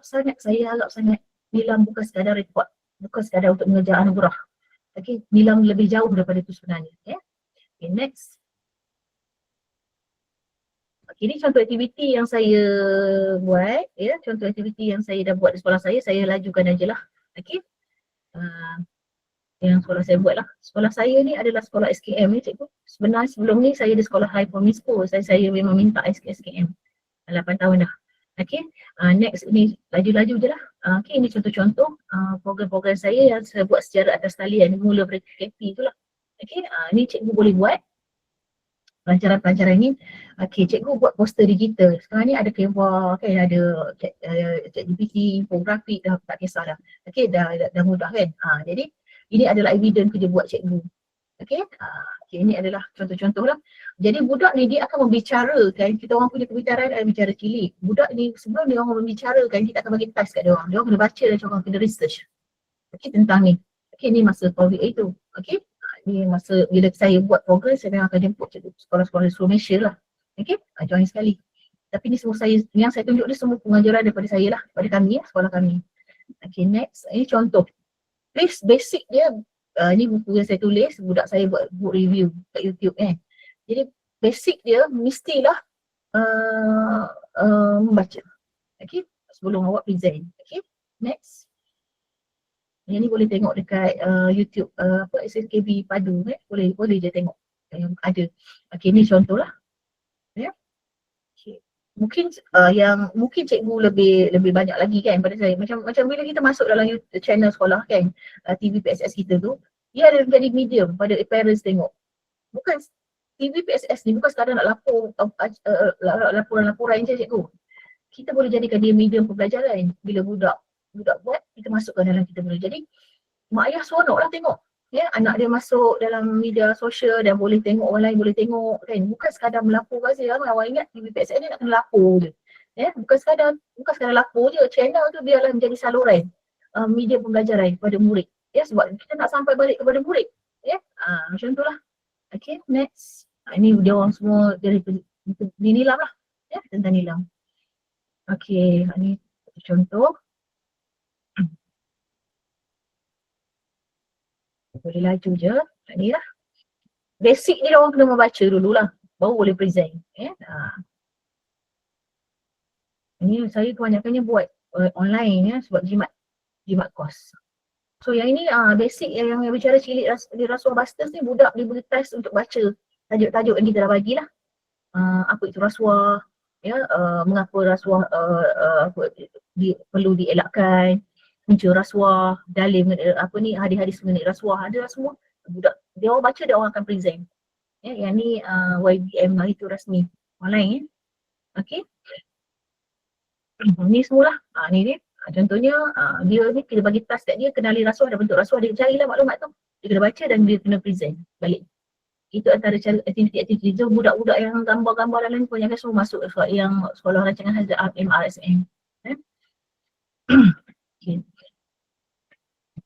saya harap sangat Nilam bukan sekadar rekod, bukan sekadar untuk mengejar anugerah. Okay, Nilam lebih jauh daripada itu sebenarnya. Yeah. Okay, next. Okay, ini contoh aktiviti yang saya buat. Ya, contoh aktiviti yang saya dah buat di sekolah saya lajukan aja lah. Okay. Yang sekolah saya buat lah. Sekolah saya ni adalah sekolah SKM ni, cikgu. Sebenarnya sebelum ni saya di sekolah High Primary School. Saya memang minta SKM. 8 tahun dah. Okay, next ni laju-laju je lah. Okay, ini contoh-contoh program-program saya yang saya buat secara atas talian, mula dari KP tu lah. Okay, ni cikgu boleh buat pelancaran-pelancaran ni. Okay, cikgu buat poster digital. Sekarang ni ada Canva, kan, ada ChatGPT, infografik, dah tak kisah dah. Okay, dah mudah kan. Jadi ini adalah evidence kerja buat cikgu. Okay, ini adalah contoh-contoh lah. Jadi budak ni dia akan membicarakan, kita orang punya perbicaraan adalah bicara cilik. Budak ni sebelum dia orang membicarakan, kita akan bagi task kat dia orang. Dia orang kena baca dan orang kena research. Okay, tentang ni. Okay, ni masa COVID itu. Okay, ni masa bila saya buat program, saya memang akan jemput sekolah-sekolah di seluruh Malaysia lah. Okay, join sekali. Tapi ni semua yang saya tunjuk ni semua pengajaran daripada saya lah, daripada kami ya, sekolah kami. Okay, next. Ini contoh. Please, basic dia, ni buku yang saya tulis, budak saya buat book review kat YouTube kan. Jadi basic dia mestilah membaca. Okay, sebelum awak present. Okay, next. Yang ni boleh tengok dekat YouTube SSKB Padu kan. Boleh je tengok yang ada. Okay, ni contoh lah. Ya. Okay. Mungkin mungkin cikgu lebih banyak lagi kan pada saya. Macam bila kita masuk dalam YouTube channel sekolah kan, TV PSS kita tu, dia ada menjadi medium pada parents tengok. Bukan TV PSS ni bukan sekadar nak lapor laporan-laporan je cikgu. Kita boleh jadikan dia medium pembelajaran. Bila budak buat, kita masukkan dalam kita boleh. Jadi mak ayah seronok lah tengok. Ya, anak dia masuk dalam media sosial dan boleh tengok, orang lain boleh tengok kan. Bukan sekadar melapor saja. Awak ingat TV PSS ni nak kena lapor je. Ya, bukan sekadar lapor je. Channel tu biarlah menjadi saluran media pembelajaran kepada murid. Ya, sebab kita nak sampai balik kepada murid. Ya, macam tu lah. Okay, next. Ini dia orang semua dari Nilam lah. Ya, tentang Nilam. Okay, ini contoh. Boleh laju je. Ni lah. Basic ni orang kena membaca dululah. Baru boleh present. Ini saya kebanyakannya buat online ya, sebab jimat course. So yang ini basic yang bicara cilik di rasuah Busters ni, budak diberi test untuk baca tajuk-tajuk yang kita dah bagilah. Apa itu rasuah, ya, mengapa rasuah perlu dielakkan, punca rasuah, dalil hadis-hadis mengenai rasuah, ada semua. Budak dia orang baca, dia orang akan present. Ya, yang ni YBM itu rasmi online ya. Okey. Ni semualah. Ni dia. Contohnya dia ni kita bagi task kat dia, kenali rasuah dan bentuk rasuah, dia carilah maklumat tu. Dia kena baca dan dia kena present balik. Itu antara aktiviti-aktiviti. So budak-budak yang gambar-gambar dalam ni kebanyakan semua masuk yang sekolah rancangan Hazrat MRSM. Okay.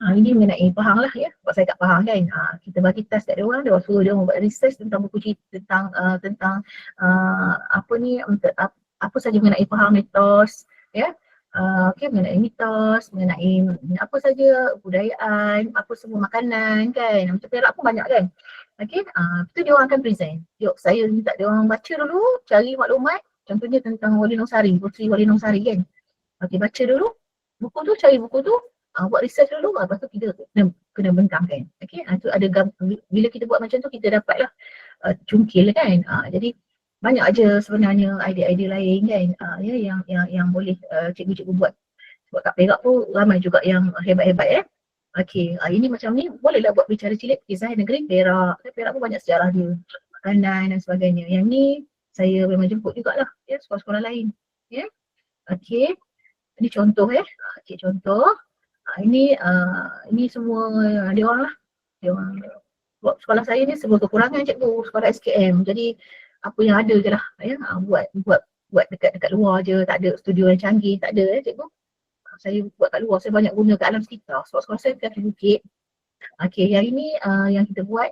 Ini mengenai Pahang lah ya, sebab saya kat Pahang kan. Kita bagi task kat dia orang, dia suruh dia orang buat research tentang buku cerita, tentang apa saja mengenai Pahang, mitos ya. Okay, mengenai mitos, mengenai apa saja budayaan, apa semua makanan kan. Macam Perak pun banyak kan. Okay, itu dia orang akan present. Yuk, saya minta dia orang baca dulu, cari maklumat. Contohnya tentang Wali Nongsari, Puteri Wali Nongsari kan. Okay, baca dulu buku tu, cari buku tu, buat research dulu, lepas tu kita kena bentangkan. Okay, tu ada bila kita buat macam tu, kita dapatlah cungkil kan. Jadi banyak aja sebenarnya idea-idea lain kan, ya, yang boleh cikgu-cikgu buat. Sebab kat Perak tu ramai juga yang hebat-hebat ya. Okay, ini macam ni bolehlah buat bicara cilik kisah negeri Perak. Perak pun banyak sejarah dia, makanan dan sebagainya. Yang ni saya memang jemput jugalah ya, sekolah-sekolah lain. Ya, okay. Ini contoh contoh. Ini semua dia orang lah. Dia orang sekolah saya ni semua kekurangan cikgu, sekolah SKM. Jadi apa yang ada je lah buat dekat luar je, tak ada studio yang canggih, tak ada cikgu. Saya buat kat luar, saya banyak guna kat alam sekitar. Sebab sekolah saya kaki bukit. Okay, yang ini yang kita buat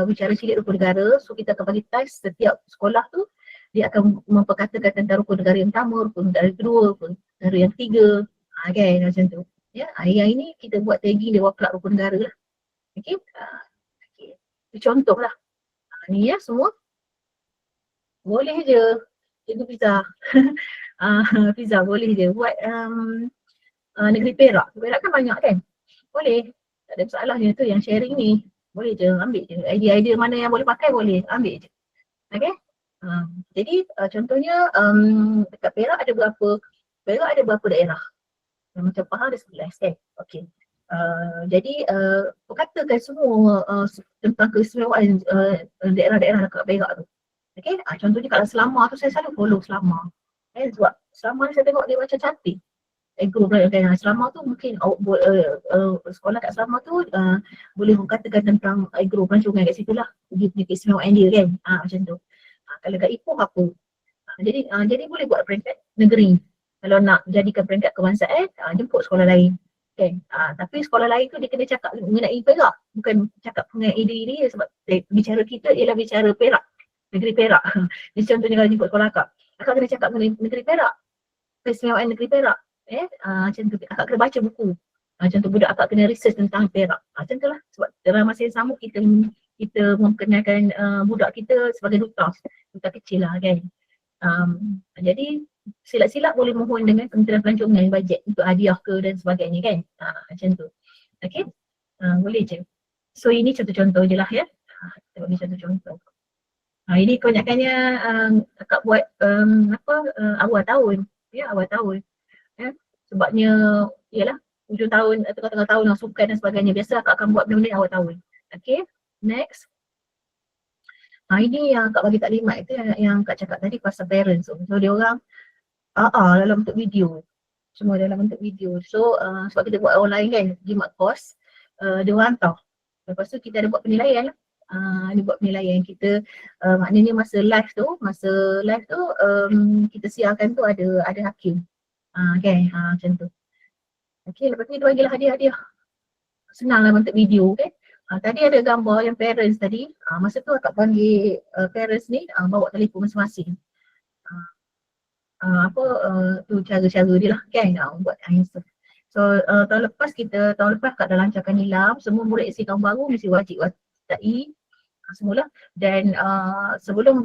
bicara cilik rukun negara. So kita akan bagi test setiap sekolah tu, dia akan memperkatakan tentang rukun negara yang pertama, rukun negara yang kedua, rukun negara yang ketiga. Okay, macam tu. Ya, yang ini kita buat tagging dia kelab rukun negara lah. Okay, okay. Itu contoh lah. Ni ya semua. Boleh je. Cikgu Fiza. Fiza boleh je buat negeri Perak. Perak kan banyak kan? Boleh. Tak ada masalahnya tu yang sharing ni. Boleh je, ambil je. Idea-idea mana yang boleh pakai boleh, ambil je. Okay? Jadi contohnya dekat Perak ada berapa daerah? Macam Pahang ada 11 kan? Okay. Jadi perkatakan semua tentang keistimewaan daerah-daerah dekat Perak tu. Okay? Contohnya kalau Selama tu saya selalu follow Selama. Sebab Selama ni saya tengok dia macam cantik. Group kan Selama tu mungkin sekolah kat Selama tu boleh katakan tentang group pelancongan kat situ lah, dia punya keistimewaan dia kan, macam tu. Kalau kat Ipoh apa, jadi boleh buat peringkat negeri. Kalau nak jadikan peringkat kebangsaan, jemput sekolah lain kan. Tapi sekolah lain tu dia kena cakap mengenai Perak, bukan cakap mengenai diri dia, sebab bicara kita ialah bicara Perak, negeri Perak. Jadi contohnya kalau jemput sekolah akak kena cakap mengenai negeri Perak, keistimewaan negeri Perak. Macam tu, akak kena baca buku. Macam tu, budak akak kena research tentang Perak. Macam tu lah. Sebab dalam masa yang sama kita memperkenalkan budak kita sebagai duta kecil lah kan. Jadi silap-silap boleh mohon dengan Kementerian Pelancongan bajet untuk hadiah ke dan sebagainya kan. Macam tu. Okay. Boleh je. So ini contoh-contoh je lah ya. Kita bagi contoh-contoh. Ini kebanyakannya akak buat awal tahun. Ya, awal tahun. Ya, sebabnya ialah hujung tahun, tengah-tengah tahun lah, sukan dan sebagainya. Biasa akak akan buat benda-benda awal tahun. Okay, next. Ini yang akak bagi taklimat itu yang akak cakap tadi pasal parents. So dia orang dalam bentuk video. Semua dalam bentuk video. So sebab kita buat online kan, jimat kos, dia orang hantar. Lepas tu kita ada buat penilaian lah. Dia buat penilaian kita, maknanya masa live tu kita siarkan tu ada hakim. Okay, macam tu. Okay, lepas tu dia bagilah hadiah-hadiah. Senanglah bentuk video kan. Tadi ada gambar yang parents tadi. Masa tu akak panggil parents ni bawa telefon masing-masing. Tu cara-cara dia lah kan, buat answer. So tahun lepas akak dah lancarkan nilam. Semua murid SC tahun baru mesti wajib sertai semula. Dan sebelum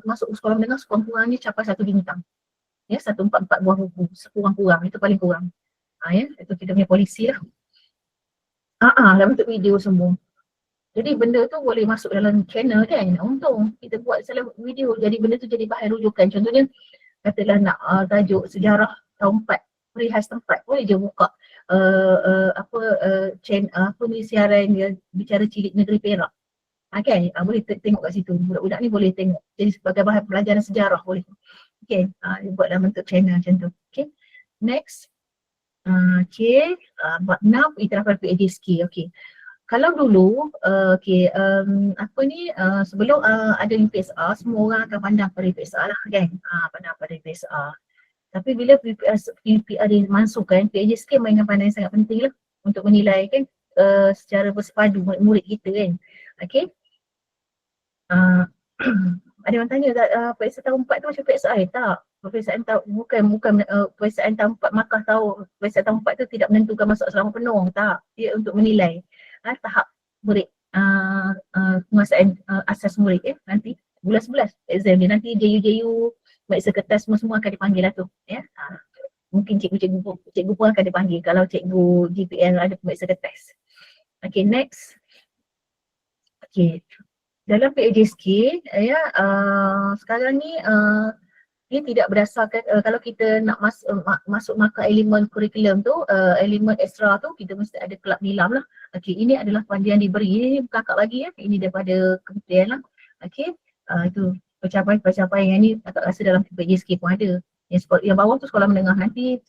masuk sekolah menengah, sekurang-kurangnya capai 1 bintang. Ya, 144 buah buku, sekurang-kurang, itu paling kurang. Ya, itu kita punya polisi lah. Dalam bentuk video semua. Jadi benda tu boleh masuk dalam channel kan, untung kita buat salah video, jadi benda tu jadi bahan rujukan. Contohnya, katalah nak tajuk sejarah tahun 4, perihal tempat, boleh je buka siaran dia bicara cilik negeri Perak. Kan, boleh tengok kat situ, budak-budak ni boleh tengok. Jadi sebagai bahan pelajaran sejarah boleh. Okay, buat dalam bentuk channel macam tu. Okay, next. Bab 6, iktirafan PAJSK. Okay, kalau dulu, sebelum ada UPSR, semua orang akan pandang pada UPSR lah kan. Pandang pada UPSR. Tapi bila UPR dimasukkan, PAJSK mainkan pandangan sangat penting lah untuk menilai kan secara bersepadu murid kita kan. Okay. Ada orang tanya peperiksaan tahun 4 tu macam peperiksaan tak? Peperiksaan bukan peperiksaan tahun 4 markah peperiksaan tahun 4 tu tidak menentukan masuk selama penuh, tak. Dia untuk menilai tahap murid, penguasaan asas murid nanti bulan 11 exam dia, nanti JU periksa kertas semua akan dipanggil lah tu ya. Mungkin cikgu pun akan dipanggil kalau cikgu GPL ada periksa kertas. Okay, next. Okay, dalam PAJSK ya, sekarang ni dia tidak berdasarkan kalau kita nak masuk markah elemen kurikulum tu, elemen ekstra tu, kita mesti ada kelab nilam lah. Okay, ini adalah pandian diberi, ini bukan akak bagi ya, ini daripada kementerian lah. Okay, itu pencapaian yang ni akak rasa dalam PAJSK pun ada. Yang bawah tu sekolah menengah. Nanti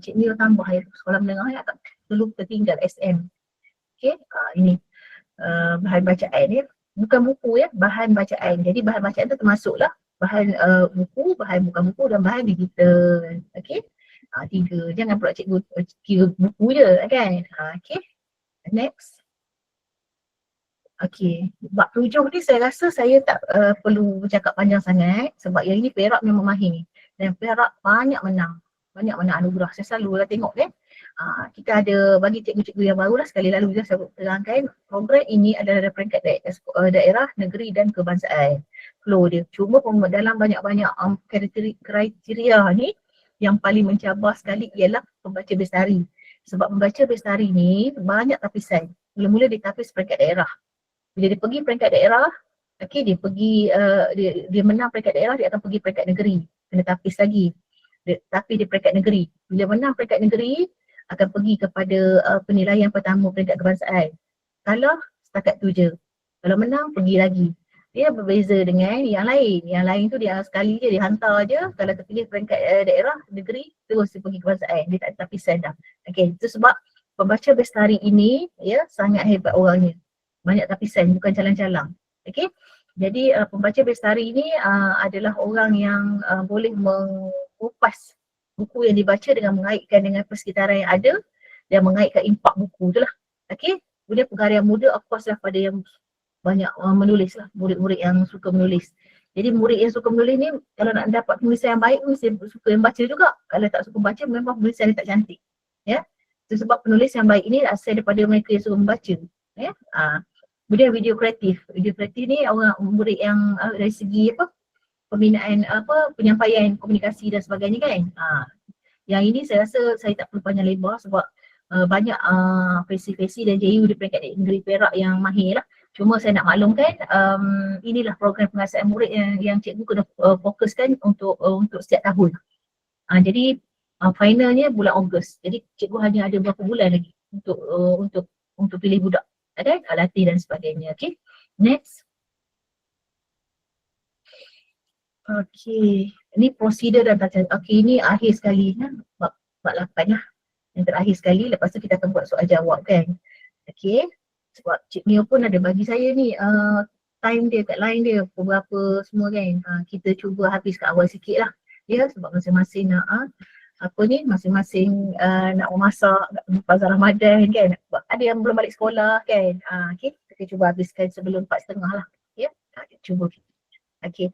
Cik Mio tambah ya, sekolah menengah ya, agak perlu tertinggal SM. Okey, ini bahan bacaan ya. Bukan buku ya, bahan bacaan. Jadi bahan bacaan tu termasuklah bahan buku, bahan bukan buku dan bahan digital. Okey. 3. Jangan pula cikgu kira buku je kan. Okey. Next. Okey. Bab 7 ni saya rasa saya tak perlu bercakap panjang sangat sebab yang ini Perak memang mahir dan Perak banyak menang. Banyak menang anugerah. Saya selalu lah tengok kan. Kita ada bagi cikgu-cikgu yang baru lah, sekali lalu juga saya terangkan program ini adalah dari peringkat daerah, negeri dan kebangsaan. Flow dia. Cuma dalam banyak-banyak kriteria ni yang paling mencabar sekali ialah pembaca bestari. Sebab pembaca bestari ni banyak tapisan. Mula-mula dia tapis peringkat daerah. Bila dia pergi peringkat daerah, okey, dia pergi dia menang peringkat daerah, dia akan pergi peringkat negeri. Kena tapis lagi. Tapi di peringkat negeri. Bila menang peringkat negeri, akan pergi kepada penilaian pertama peringkat kebangsaan. Kalah, setakat tu je. Kalau menang, pergi lagi. Dia berbeza dengan yang lain. Yang lain tu dia sekali je, dia hantar je. Kalau terpilih peringkat daerah, negeri, terus dia pergi kebangsaan. Dia tak ada tapisan dah. Okay, itu sebab pembaca bestari ini ya sangat hebat orangnya. Banyak tapisan, bukan calang-calang. Okay, jadi pembaca bestari ini adalah orang yang boleh mengupas buku yang dibaca dengan mengaitkan dengan persekitaran yang ada dan mengaitkan impak buku tu lah. Okay, kemudian pengarang muda of course lah pada yang banyak menulis lah, murid-murid yang suka menulis. Jadi murid yang suka menulis ni kalau nak dapat penulisan yang baik mesti suka yang baca juga. Kalau tak suka baca memang penulisan dia tak cantik. Ya. Itu sebab penulis yang baik ini asal daripada mereka yang suka membaca. Ya. Kemudian video kreatif. Video kreatif ni orang murid yang dari segi pembinaan penyampaian komunikasi dan sebagainya kan. Yang ini saya rasa saya tak perlu panjang lebar sebab banyak Fesi dan JU di peringkat negeri Perak yang mahir lah. Cuma saya nak maklumkan inilah program pengasaan murid yang cikgu kena fokuskan untuk setiap tahun. Jadi finalnya bulan Ogos. Jadi cikgu hanya ada beberapa bulan lagi untuk pilih budak. Ada latih dan sebagainya. Okay. Next. Okey, ini prosedur dan tata. Okey, ini akhir sekali ya. Bab 8 lah. Yang terakhir sekali, lepas tu kita akan buat soal jawab kan. Okey. Sebab Cik Mio pun ada bagi saya ni time dia kat line dia beberapa semua kan. Kita cuba habis kat awal sikit lah. Ya, sebab masing-masing nak masing-masing nak memasak pasal Ramadan kan. Ada yang belum balik sekolah kan. Okey, kita cuba habiskan sebelum 4.30 lah. Ya. Kita cuba. Okey.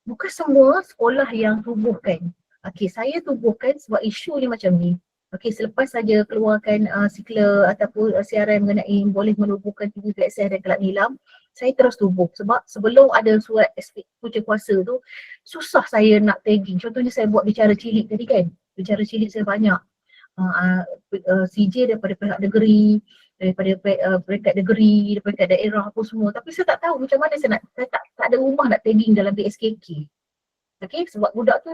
Bukan semua sekolah yang tubuhkan. Okey, saya tubuhkan sebab isu ni macam ni. Okey, selepas saja keluarkan sikla ataupun siaran mengenai boleh menubuhkan TV PXS dan kelab nilam, saya terus tubuh sebab sebelum ada surat punca kuasa tu susah saya nak tagging. Contohnya saya buat bicara cilik tadi kan. Bicara cilik saya banyak. CJ daripada pihak negeri, daripada peringkat negeri, daripada peringkat daerah apa semua. Tapi saya tak tahu macam mana saya tak ada rumah nak tagging dalam BSKK. Okay, sebab budak tu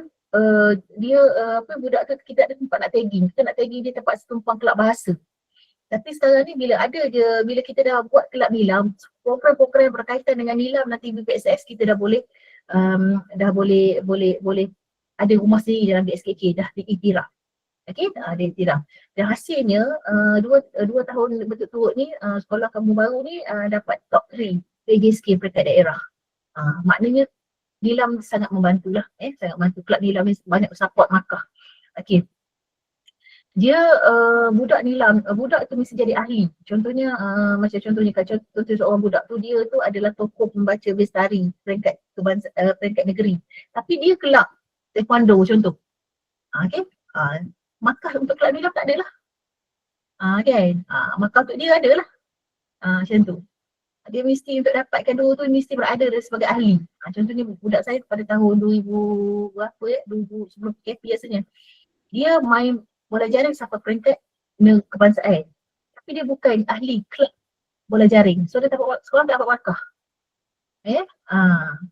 budak tu kita ada tempat nak tagging. Kita nak tagging dia tempat setumpang kelab bahasa. Tapi sekarang ni bila kita dah buat kelab nilam, program-program berkaitan dengan nilam nanti BPSS kita dah boleh ada rumah sendiri dalam BSKK, dah diiktiraf. Okey, dia iktiraf. Dan hasilnya 2 tahun berturut-turut ni sekolah kampung baru ni dapat top 3 PGSK peringkat daerah. Maknanya nilam sangat membantulah, sangat membantu. Kelab nilam ni banyak support markah. Okey. Dia budak nilam, budak tu mesti jadi ahli. Contohnya contoh seorang budak tu dia tu adalah tokoh pembaca bestari peringkat negeri. Tapi dia kelab taekwondo contoh. Okey. Markah untuk kelab nilam tak ada lah. Kan? Markah untuk dia ada lah. Macam tu. Dia mesti untuk dapatkan dua tu mesti berada sebagai ahli. Contohnya budak saya pada tahun 2000 berapa ya? 2000 sebelum PKP biasanya. Dia main bola jaring sampai peringkat kebangsaan. Tapi dia bukan ahli kelab bola jaring. So dia dapat sekolah tak dapat markah.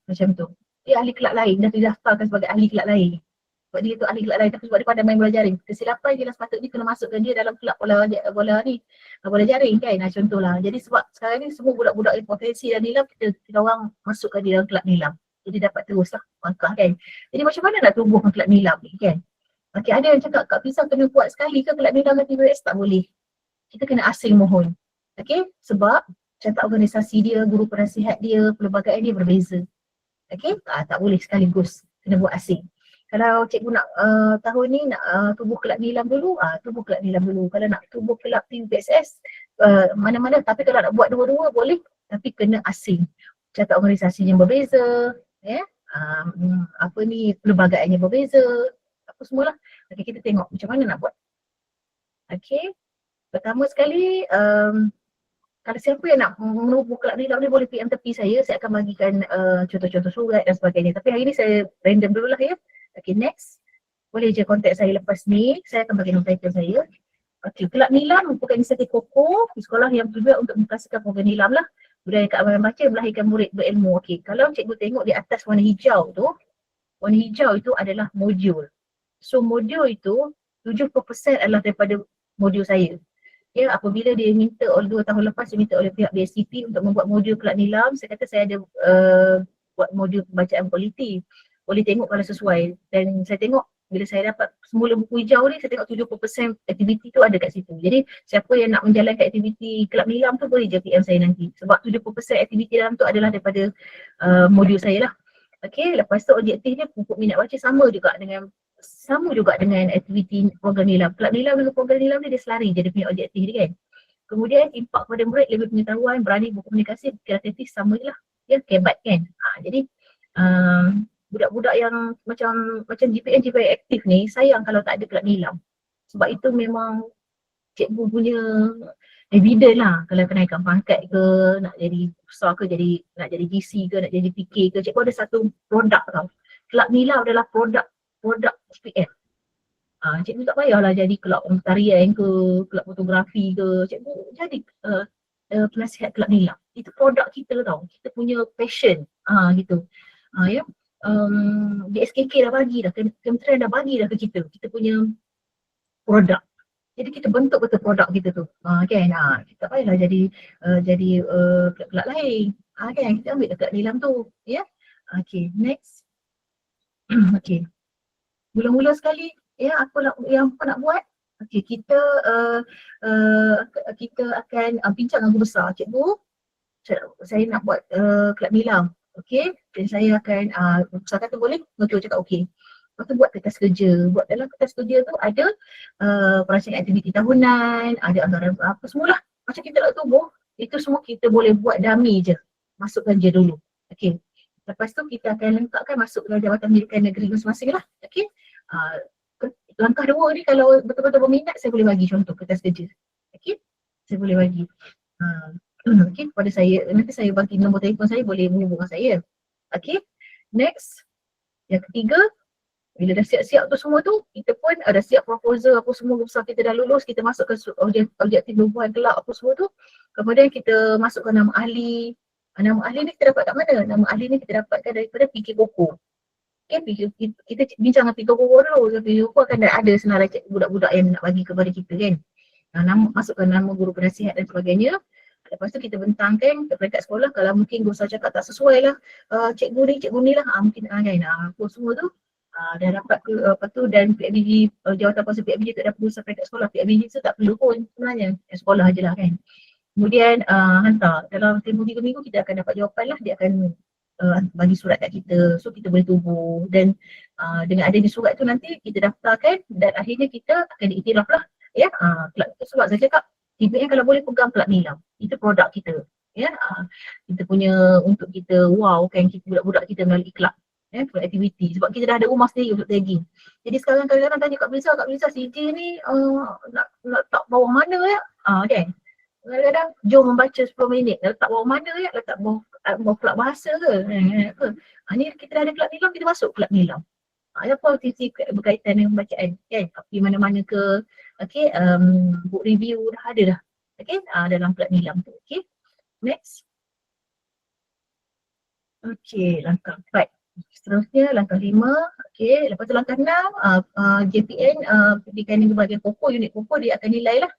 Macam tu. Dia ahli kelab lain, dah didaftarkan sebagai ahli kelab lain. Sebab dia tu ahli kelab lain tapi sebab dia pandai main bola jaring. Kesilapan je lah sepatutnya kena masukkan dia dalam kelab bola jaring kan. Contohlah. Jadi sebab sekarang ni semua budak-budak yang potensi dan nilam kita orang masukkan dia dalam kelab nilam. Jadi dapat terus lah langkah kan. Jadi macam mana nak tubuhkan kelab nilam ni kan. Okay, ada yang cakap Kak Pisa kena buat sekali ke kelab nilam dengan TBS? Tak boleh. Kita kena asing mohon. Okay, sebab catat organisasi dia, guru penasihat dia, pelbagai dia berbeza. Okay, tak boleh sekaligus. Kena buat asing. Kalau cikgu nak tahun ni nak tubuh kelab nilam dulu, tubuh kelab nilam dulu. Kalau nak tubuh kelab TBSS, mana-mana. Tapi kalau nak buat dua-dua boleh, tapi kena asing. Catat organisasinya berbeza, ya. Apa ni, pelbagaiannya berbeza, apa semualah. Okay, kita tengok macam mana nak buat. Okay, pertama sekali, kalau siapa yang nak menubuh kelab nilam ni boleh PM tepi saya akan bagikan contoh-contoh surat dan sebagainya. Tapi hari ni saya random dulu lah ya. Okay, next. Boleh je kontak saya lepas ni, saya akan bagi nombor telefon saya. Okay, kelab nilam merupakan inisiatif kokoh di sekolah yang bertujuan untuk mengkasihkan program nilam lah. Budaya keamanan baca melahirkan murid berilmu. Okay, kalau cikgu tengok di atas warna hijau tu, warna hijau itu adalah modul. So modul itu 70% adalah daripada modul saya. Ya, apabila dia minta oleh 2 tahun lepas, dia minta oleh pihak BSCP untuk membuat modul kelab nilam, saya kata saya ada buat modul pembacaan kualiti. Boleh tengok kalau sesuai. Dan saya tengok bila saya dapat semula buku hijau ni, saya tengok 70% aktiviti tu ada kat situ. Jadi siapa yang nak menjalankan aktiviti kelab nilam tu boleh je PM saya nanti. Sebab 70% aktiviti dalam tu adalah daripada modul saya lah. Okay, lepas tu objektifnya pupuk minat baca sama juga dengan aktiviti program nilam. Kelab nilam dengan program nilam ni dia selari je dia punya objektif dia kan. Kemudian impak kepada murid lebih pengetahuan, berani berkomunikasi, kreatif sama je lah. Ya, kebat kan. Jadi budak-budak yang macam GPN aktif ni sayang kalau tak ada kelab nilam. Sebab itu memang cikgu punya evident lah kalau kenaikan pangkat ke, nak jadi besar ke, nak jadi GC ke, nak jadi PK ke, cikgu ada satu produk tau. Kelab nilam adalah produk SPM. Cikgu tak payahlah jadi kelab tarian ke, kelab fotografi ke, cikgu jadi penasihat kelab nilam. Itu produk kita tau, kita punya passion gitu. Ya. DSKK dah bagi dah, kementerian dah bagi dah ke kita punya produk. Jadi kita bentuk betul produk kita tu. Kan? Kita tak payahlah jadi kelab lain. Kan? Kita ambil kelab nilam tu. Ya. Okay, next. Okay. Mula-mula sekali, ya, apa yang nak buat? Okay, kita akan bincang dengan guru besar. Cikgu, saya nak buat kelab nilam. Okay, dan saya akan, besar kata boleh? Betul cakap okay. Lepas tu buat kertas kerja. Buat dalam kertas kerja tu ada perancangan aktiviti tahunan, ada anggaran apa semualah. Macam kita nak tubuh, itu semua kita boleh buat dummy je. Masukkan je dulu. Okay. Lepas tu kita akan lengkapkan masuk ke Jabatan Pendidikan Negeri masing-masing lah. Okay. Langkah 2 ni kalau betul-betul berminat, saya boleh bagi contoh kertas kerja. Okay. Saya boleh bagi. Okay, kepada saya, nanti saya bagi nombor telefon saya, boleh menghubungi saya. Okay. Next. Yang ketiga, bila dah siap-siap tu semua tu, kita pun ada siap proposal apa semua, besar kita dah lulus, kita masuk ke objektif nubuhan kelab apa semua tu. Kemudian kita masukkan nama ahli. Nama ahli ni kita dapat kat mana? Nama ahli ni kita dapatkan daripada PK Koko. Okay, kita bincang dengan PK Koko dulu. PK Koko akan ada senarai budak-budak yang nak bagi kepada kita kan. Masukkan nama guru penasihat dan sebagainya. Lepas tu kita bentangkan ke peringkat sekolah, kalau mungkin guru besar cakap tak sesuai lah, cikgu ni lah, mungkin kan, apa semua tu dah dapat apa tu, dan PIBG, jawatan kuasa PIBG tak dapat urusan peringkat sekolah, PIBG tu tak perlu pun sebenarnya, sekolah je lah kan. Kemudian hantar, dalam tempoh 3 minggu kita akan dapat jawapan lah, dia akan bagi surat kat kita, so kita boleh tubuh, dan dengan adanya surat tu nanti kita daftarkan dan akhirnya kita akan diiktiraf lah, ya. Sebab saya cakap TPN kalau boleh pegang kelab nilam, itu produk kita, ya. Kita punya, untuk kita wow kan, kita budak-budak kita melalui kelab, ya, for aktiviti, sebab kita dah ada rumah sendiri untuk tagging. Jadi sekarang kadang-kadang tanya Kak Bilza CJ ni nak letak bawah mana ya? Kan? Kadang-kadang jom membaca 10 minit, letak bawah mana ya? Letak bawah kelab bahasa ke? Ni kita dah ada kelab nilam, kita masuk kelab nilam. Apa aktiviti berkaitan dengan pembacaan, kan? Di mana-mana ke, okay, book review dah ada dah, okay, dalam kelab nilam tu, okay. Next. Okay, langkah 4. Seterusnya langkah 5, okay. Lepas tu langkah 6, JPN, pendidikan negeri bahagian pokok, unit pokok dia akan nilai lah.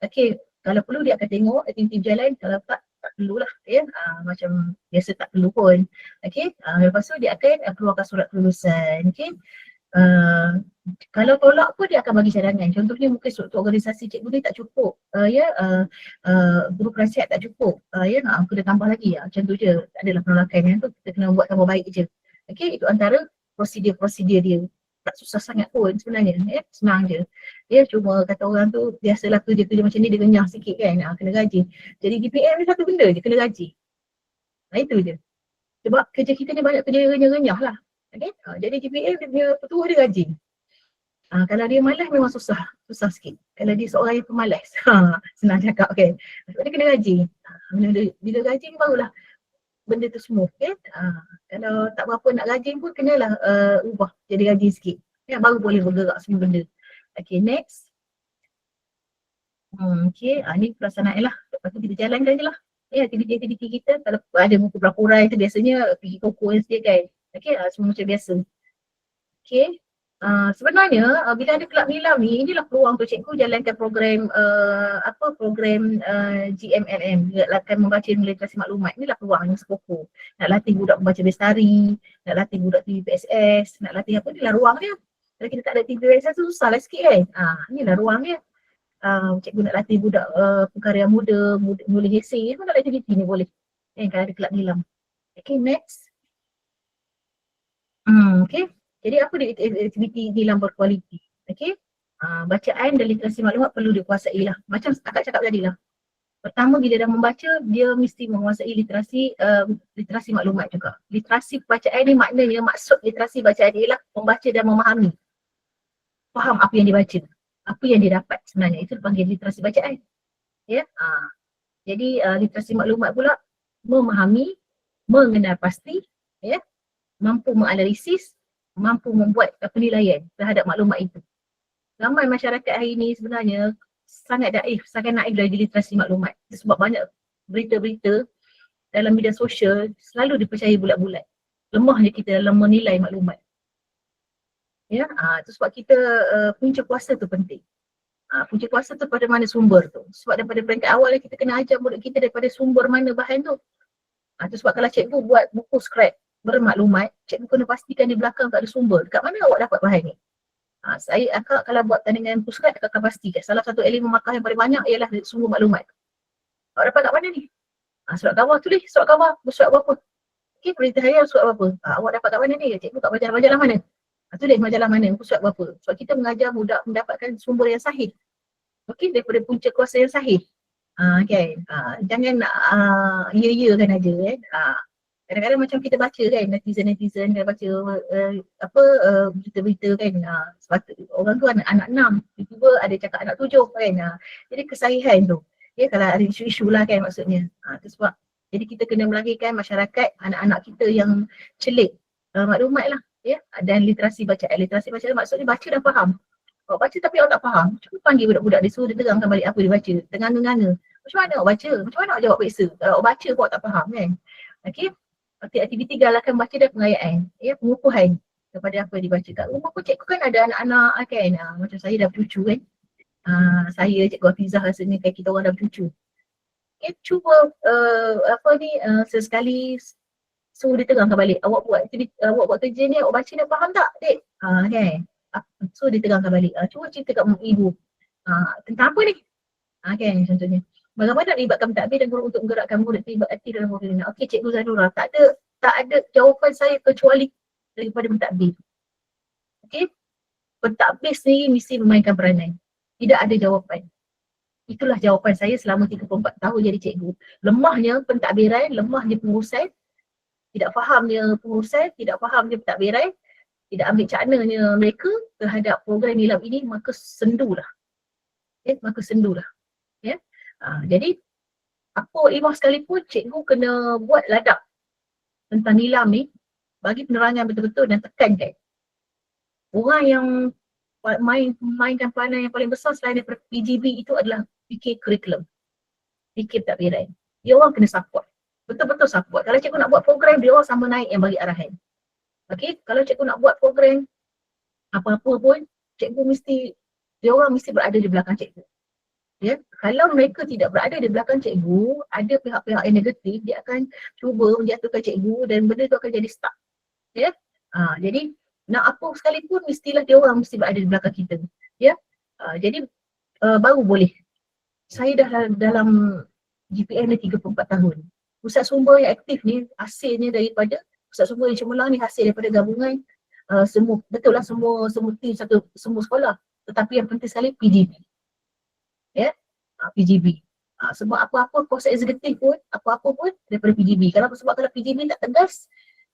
Okay, kalau perlu dia akan tengok aktiviti berjalan, kalau tak tak perlulah ya, macam biasa tak perlu pun. Okey, lepas tu dia akan keluarkan surat kelulusan. Okey, kalau tolak pun dia akan bagi cadangan. Contohnya mungkin struktur organisasi cikgu ni tak cukup, guru penasihat tak cukup, kena tambah lagi, macam tu je. Tak adalah penolakan yang tu, kita kena buat tambah baik je. Okey, itu antara prosedur-prosedur dia. Tak susah sangat pun sebenarnya, senang je. Cuma kata orang tu biasalah kerja-kerja macam ni dia renyah sikit kan, kena gaji. Jadi GPM ni satu benda je, kena gaji. Itu je. Sebab kerja kita ni banyak kerja renyah-renyah lah. Okay? Jadi GPM dia petuah dia gaji. Kalau dia malas memang susah sikit. Kalau dia seorang yang pemalas, senang cakap kan. Sebab dia kena gaji. Bila gaji ni barulah benda tu smooth kan. Kalau tak berapa nak gaji pun kenalah ubah jadi gaji sikit. Baru boleh bergerak semua benda. Okay, next. Okay, ni pelaksanaan lah. Lepas tu kita jalankan je lah. Aktiviti-aktiviti kita, kalau ada buku pelaporan tu biasanya pergi toko sikit kan. Okay, semua macam biasa. Okay, sebenarnya bila ada kelab nilam ni, inilah peluang untuk cikgu jalankan program program GMLM, Gerakan Membaca dan Literasi Maklumat. Inilah peluang yang sepokok. Nak latih budak membaca bestari, nak latih budak TVPSS, nak latih apa, inilah ruang dia. Kalau kita tak ada TVPSS tu susah lah sikit kan. Inilah ruang dia. Cikgu nak latih budak pengkarya muda, boleh esei pun, dalam aktiviti ni boleh. Kalau ada kelab nilam. Okay, next. Okay. Jadi apa dia aktiviti nilam berkualiti? Okay. Bacaan dan literasi maklumat perlu dikuasai lah. Macam akak cakap tadi lah. Pertama bila dah membaca, dia mesti menguasai literasi maklumat juga. Literasi bacaan ni maknanya, maksud literasi bacaan ni ialah membaca dan memahami. Faham apa yang dibaca, apa yang dia dapat sebenarnya. Itu dipanggil literasi bacaan. Jadi literasi maklumat pula memahami, mengenal pasti, mampu menganalisis, mampu membuat penilaian terhadap maklumat itu. Ramai masyarakat hari ini sebenarnya sangat naif dari literasi maklumat. Sebab banyak berita-berita dalam media sosial selalu dipercayai bulat-bulat. Lemahnya kita dalam menilai maklumat. Itu sebab kita punca kuasa tu penting. Punca kuasa tu pada mana sumber tu. Sebab daripada peringkat awal kita kena ajar murid kita daripada sumber mana bahan tu. Itu sebab kalau cikgu buat buku skrip bermaklumat, cikgu kena pastikan di belakang tak ada sumber. Dekat mana awak dapat bahan ni? Akak kalau buat tandingan buku skrip, akak akan pastikan salah satu elemen markah yang paling banyak ialah sumber maklumat. Awak dapat kat mana ni? Surat khabar, tulis surat khabar, bersurat berapa? Okay, berita harian surat berapa? Awak dapat kat mana ni? Cikgu kat majalah mana? Tulis majalah mana, surat berapa? Sebab kita mengajar budak mendapatkan sumber yang sahih. Okay, daripada punca kuasa yang sahih. Jangan nak ya-ya kan aja kan. Kadang-kadang macam kita baca kan, netizen dia baca berita-berita kan, sepatutnya orang tu anak 6, tiba-tiba ada cakap anak 7 kan. Jadi kesahihan tu, kalau ada isu-isu lah kan maksudnya. Itu sebab jadi kita kena melahirkan masyarakat, anak-anak kita yang celik maklumat lah, dan literasi bacaan. Literasi bacaan maksudnya baca dan faham. Awak baca tapi awak tak faham, cuba panggil budak-budak dia, suruh dia terangkan balik apa dia baca, tenganga-nganga. Macam mana awak baca? Macam mana awak jawab periksa? Kalau awak baca pun awak tak faham kan. Okay, aktiviti galakan baca dan pengayaan, pengukuhan kepada apa yang dibaca. Kat rumah pun cikgu kan ada anak-anak kan, macam saya dah bercucu kan. Saya, Cikgu Hafizah rasanya kan kita orang dah bercucu. Okay, cuba sesekali suruh dia terangkan balik. Awak buat kerja ni, awak baca dan faham tak, dek? Kan? So dia terangkan balik. Cuba cerita kat ibu. Tentang apa ni? Kan contohnya. Bagaimana nak libatkan pentadbir dan guru untuk menggerakkan murid terlibat aktif dalam program. Okey, Cikgu Zanura, tak ada jawapan saya kecuali daripada pentadbir. Okey, pentadbir sendiri mesti memainkan peranan. Tidak ada jawapan. Itulah jawapan saya selama 34 tahun jadi cikgu. Lemahnya pentadbiran, lemahnya pengurusan, tidak fahamnya pengurusan, tidak fahamnya pentadbiran, tidak ambil caknanya mereka terhadap program nilam ini, maka sendulah. Jadi apa imam sekalipun, cikgu kena buat ladang tentang nilam ni, bagi penerangan betul-betul dan tekankan. Orang yang mainkan peranan yang paling besar selain daripada PGB itu adalah fikir kurikulum, fikir pentadbiran. Dia orang kena support, betul-betul support. Kalau cikgu nak buat program, dia orang sama naik yang bagi arahan. Okay, kalau cikgu nak buat program apa-apa pun, dia orang mesti berada di belakang cikgu. Ya, kalau mereka tidak berada di belakang cikgu, ada pihak-pihak yang negatif, dia akan cuba menjatuhkan cikgu dan benda tu akan jadi stuck. Ya. Jadi nak apa sekalipun mestilah dia orang mesti berada di belakang kita. Ya. Jadi baru boleh. Saya dah dalam GPM ni 34 tahun. Pusat sumber yang aktif ni hasilnya daripada pusat sumber yang cemerlang ni hasil daripada gabungan semua, betul lah semua tim satu semua sekolah. Tetapi yang penting sekali PGB. Ya. PGB. Sebab apa-apa kuasa eksekutif pun, apa-apa pun daripada PGB. Sebab kalau PGB tak tegas,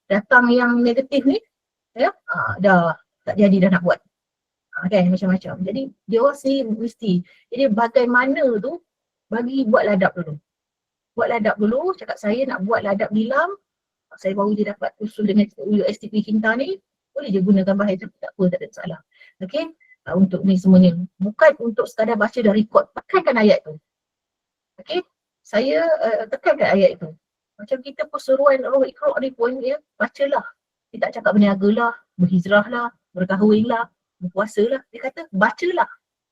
datang yang negatif ni, ya, dah tak jadi dah nak buat. Kan macam-macam. Jadi dia orang sendiri mesti. Jadi bagaimana tu bagi buat ladap dulu. Buat ladap dulu, cakap saya nak buat ladap nilam, saya baru je dapat usul dengan USTP Kinta ni, boleh je gunakan bahasa tak apa, tak ada masalah. Okey, untuk ni semuanya. Bukan untuk sekadar baca dan record, tekankan ayat tu. Okey, saya tekankan ayat itu. Macam kita pun seruan roh Iqra' ni pun, ya, bacalah. Dia tak cakap berniagalah, berhijrahlah, berkahwinlah, berpuasalah. Dia kata bacalah.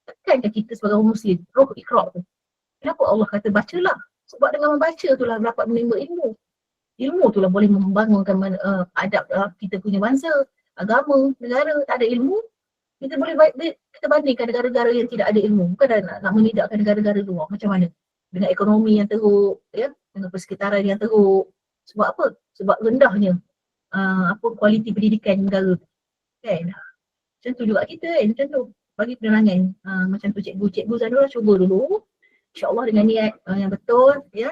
Tekankan kita sebagai orang Muslim, roh Iqra' tu. Kenapa Allah kata bacalah? Sebab dengan membaca itulah dapat menimba ilmu. Ilmu itulah boleh membangunkan adab kita punya bangsa, agama, negara. Tak ada ilmu, kita boleh kita bandingkan negara-negara yang tidak ada ilmu. Bukan nak menidakkan negara-negara luar. Macam mana? Dengan ekonomi yang teruk, ya, dengan persekitaran yang teruk. Sebab apa? Sebab rendahnya kualiti pendidikan negara. Kan? Macam tu juga kita kan, macam tu. Bagi penerangan. Macam tu cikgu Zanura cuba dulu. InsyaAllah dengan niat yang betul, ya.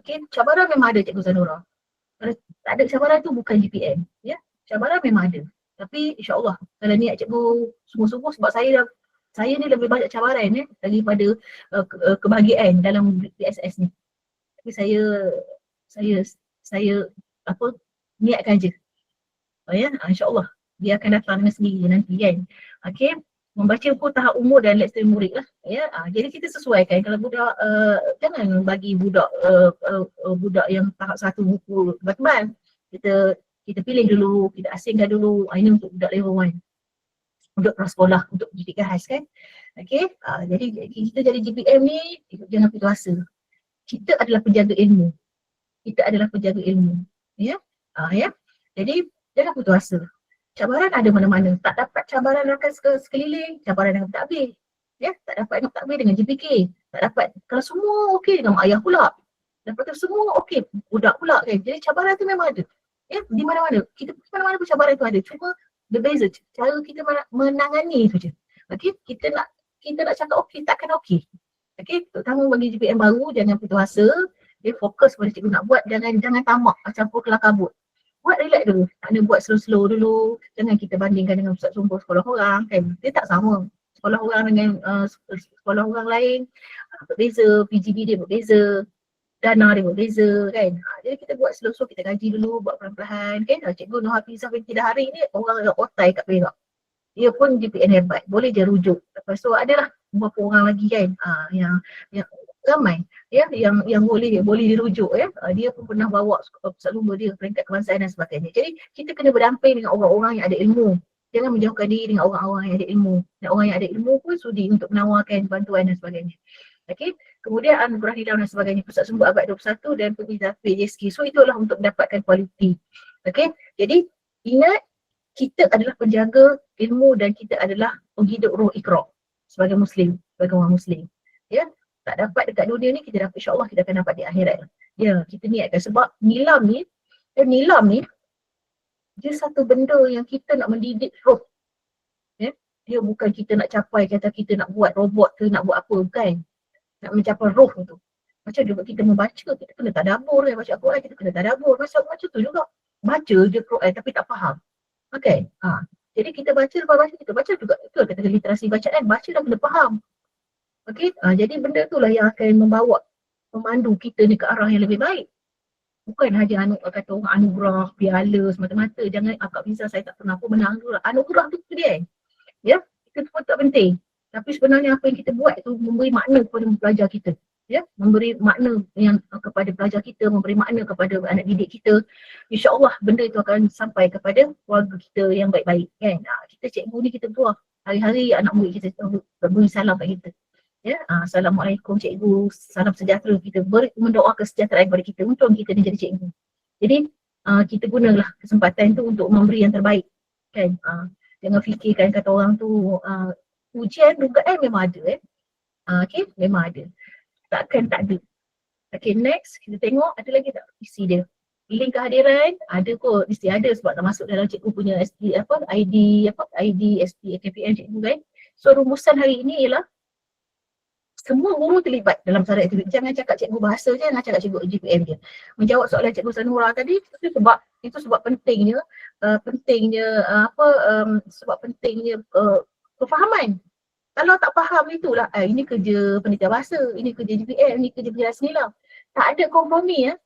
Okay, cabaran memang ada cikgu Zanura. Kalau tak ada cabaran tu bukan GPM, ya. Cabaran memang ada. Tapi insyaAllah kalau niat cikgu sungguh-sungguh, sebab saya ni lebih banyak cabaran ya daripada kebahagiaan dalam PSS ni. Tapi saya apa niatkan je. Ya, insyaAllah dia akan datang dengan sendiri nanti kan. Okay. Membaca buku tahap umur dan lekser murid lah. Ya, jadi kita sesuaikan. Kalau budak, jangan bagi budak budak yang tahap 1 buku tebal-tebal. Kita pilih dulu, kita asingkan dulu. Ini untuk budak level 1. Untuk prasekolah, untuk pendidikan khas kan. Okay, jadi kita jadi GPM ni, jangan putus asa. Kita adalah penjaga ilmu. Ya, ya. Jadi jangan putus asa. Cabaran ada mana-mana. Tak dapat cabaran rakan sekeliling, cabaran dengan pentadbir. Ya, tak dapat dengan pentadbir dengan JPK. Tak dapat, kalau semua okey dengan mak ayah pula. Lepas tu semua okey, budak pula kan. Jadi cabaran tu memang ada. Ya, di mana-mana. Kita pergi mana-mana pun cabaran tu ada. Cuma berbeza cara kita menangani tu je. Okey, kita nak cakap okey, takkan okey. Okey, terutama bagi JPM baru, jangan putus asa. Dia fokus pada cikgu nak buat, jangan tamak campur kelah kabut. Buat relax dulu, tak ada buat slow-slow dulu. Jangan kita bandingkan dengan pusat sumber sekolah orang kan. Dia tak sama. Sekolah orang dengan sekolah orang lain berbeza, PGB dia berbeza, dana dia berbeza kan. Jadi kita buat slow-slow, kita kaji dulu, buat perlahan-lahan kan. Cikgu Nur Hafizah binti Dahari ni orang yang otai kat Perak. Dia pun GPN hebat, boleh je rujuk. Lepas tu adalah beberapa orang lagi kan yang ramai ya yang boleh dirujuk ya. Dia pun pernah bawa pusat sumber dia peringkat kebangsaan dan sebagainya. Jadi kita kena berdamping dengan orang-orang yang ada ilmu. Jangan menjauhkan diri dengan orang-orang yang ada ilmu. Dan orang yang ada ilmu pun sudi untuk menawarkan bantuan dan sebagainya. Okey, kemudian anugerah hilang dan sebagainya, pusat sumber abad 21 dan pengiza PJSK. So itulah untuk mendapatkan kualiti. Okey, jadi ingat kita adalah penjaga ilmu dan kita adalah penghidup roh Iqra' sebagai Muslim, sebagai orang Muslim. Ya, tak dapat dekat dunia ni, kita dapat, insyaAllah kita akan dapat di akhirat. Ya, kita niatkan sebab nilam ni dia satu benda yang kita nak mendidik roh. Ya, dia bukan kita nak capai, kata kita nak buat robot ke nak buat apa, bukan. Nak mencapai roh tu. Macam juga kita membaca, kita kena tadabbur kan, baca Al-Quran kita kena tadabbur. Macam tu juga. Baca je Quran tapi tak faham. Okay. Jadi kita baca, lepas baca kita baca juga. Itu kata literasi bacaan, baca dan kena faham. Okey, jadi benda itulah yang akan memandu kita ni ke arah yang lebih baik. Bukan hanya kata orang anugerah, piala semata-mata. Jangan Kak Fiza saya tak pernah pun menang anugerah. Anugerah tu dia. Ya, itu pun tak penting. Tapi sebenarnya apa yang kita buat tu memberi makna kepada pelajar kita. Ya, memberi makna yang kepada pelajar kita, memberi makna kepada anak didik kita. InsyaAllah benda itu akan sampai kepada keluarga kita yang baik-baik kan. Kita cikgu ni kita buat hari-hari anak murid kita beri salam kat kita. Ya, Assalamualaikum cikgu, salam sejahtera, kita mendoa kesejahteraan kepada kita, untung kita ni jadi cikgu. Jadi kita gunalah kesempatan tu untuk memberi yang terbaik kan. Jangan fikirkan kata orang tu ujian dugaan memang ada okay, memang ada, takkan tak ada. Okay, next kita tengok ada lagi tak isi dia. Link kehadiran ada kot, mesti ada sebab tak masuk dalam cikgu punya SD ID SD KPM cikgu kan. So rumusan hari ini ialah semua guru terlibat dalam sara aktiviti. Jangan cakap cikgu bahasa je, jangan cakap cikgu GPM je. Menjawab soalan cikgu Sanura tadi itu sebab pentingnya sebab pentingnya kefahaman. Kalau tak faham itulah ini kerja penitia bahasa, ini kerja GPM, ini kerja penjelas nilai. Tak ada kompromi ya.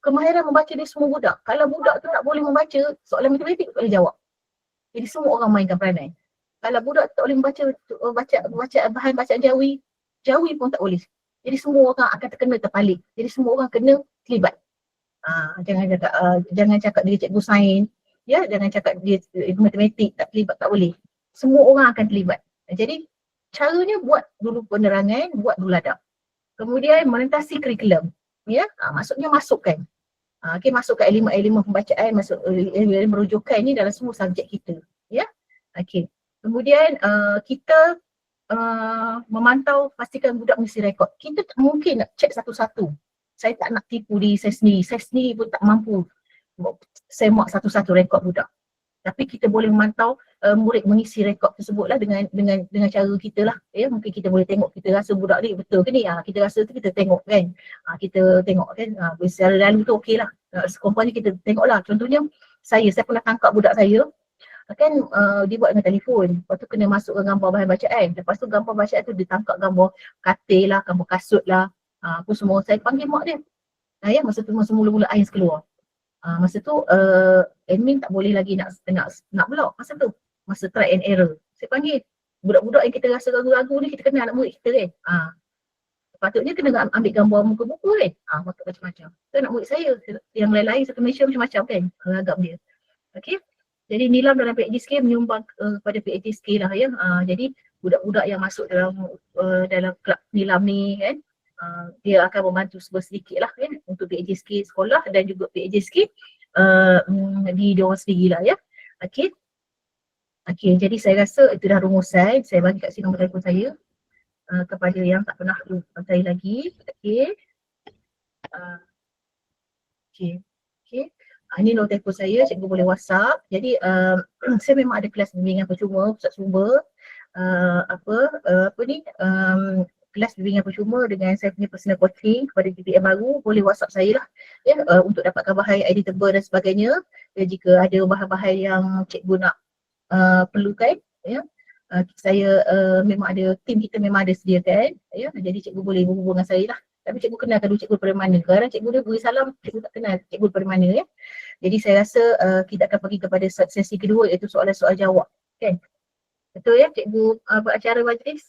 Kemahiran membaca dia semua budak. Kalau budak tu tak boleh membaca soalan matematik tak boleh jawab. Jadi semua orang mainkan peranan. Kalau budak tak boleh baca bahan bacaan Jawi pun tak boleh. Jadi semua orang akan terkena terpalit. Jadi semua orang kena terlibat. Jangan cakap dia cikgu sains, ya, jangan cakap dia matematik tak terlibat, tak boleh. Semua orang akan terlibat. Jadi caranya buat dulu penerangan, buat dulu adab. Kemudian menentasi kurikulum. Ya, maksudnya masukkan. Masukkan elemen-elemen pembacaan, masuk elemen rujukan ni dalam semua subjek kita. Ya. Okey. Kemudian kita memantau, pastikan budak mengisi rekod. Kita tak mungkin nak cek satu-satu. Saya tak nak tipu diri saya sendiri pun tak mampu semak satu-satu rekod budak. Tapi kita boleh memantau murid mengisi rekod tersebutlah dengan cara kita lah. Ya, mungkin kita boleh tengok, kita rasa budak ni betul ke ni? Kita rasa tu kita tengok kan. Kita tengok kan, secara lalu tu okey lah. Sekurang-kurangnya kita tengok lah. Contohnya saya pernah tangkap budak saya kan dia buat dengan telefon, lepas tu kena masukkan gambar bahan bacaan, lepas tu gambar bacaan tu ditangkap gambar katil lah, gambar kasut lah, apa semua. Saya panggil mak dia, ya, masa tu masa mula-mula Ains keluar, masa tu admin tak boleh lagi nak block masa tu, masa try and error. Saya panggil budak-budak yang kita rasa ragu-ragu ni, kita kenal anak murid kita kan, patutnya kena ambil gambar muka buku kan, macam-macam. Tu anak murid saya yang lain-lain satu Malaysia macam-macam kan, agak dia. Okay. Jadi Nilam dalam PhD menyumbang kepada PhD lah ya. Jadi budak-budak yang masuk dalam kelab Nilam ni kan, dia akan membantu sedikit lah kan untuk PhD sekolah dan juga PhD di diorang sendiri lah ya. Okey. Jadi saya rasa itu dah rumusan. Saya bagi kat sini nombor telefon saya kepada yang tak pernah saya lagi. Okey. Okey. Ini nombor telefon saya, cikgu boleh WhatsApp. Jadi saya memang ada kelas bimbingan percuma, pusat sumber kelas bimbingan percuma dengan saya punya personal coaching kepada GPM baru. Boleh WhatsApp saya lah ya, untuk dapatkan bahan editable dan sebagainya. Jika ada bahan-bahan yang cikgu nak perlukan ya, saya memang ada, tim kita memang ada sediakan ya. Jadi cikgu boleh berhubung dengan saya lah. Tapi cikgu kenalkan dulu cikgu daripada mana. Kadang cikgu dia beri salam, cikgu tak kenal cikgu daripada mana ya. Jadi saya rasa kita akan pergi kepada sesi kedua, iaitu soalan-soal jawab kan. Betul ya cikgu buat acara majlis?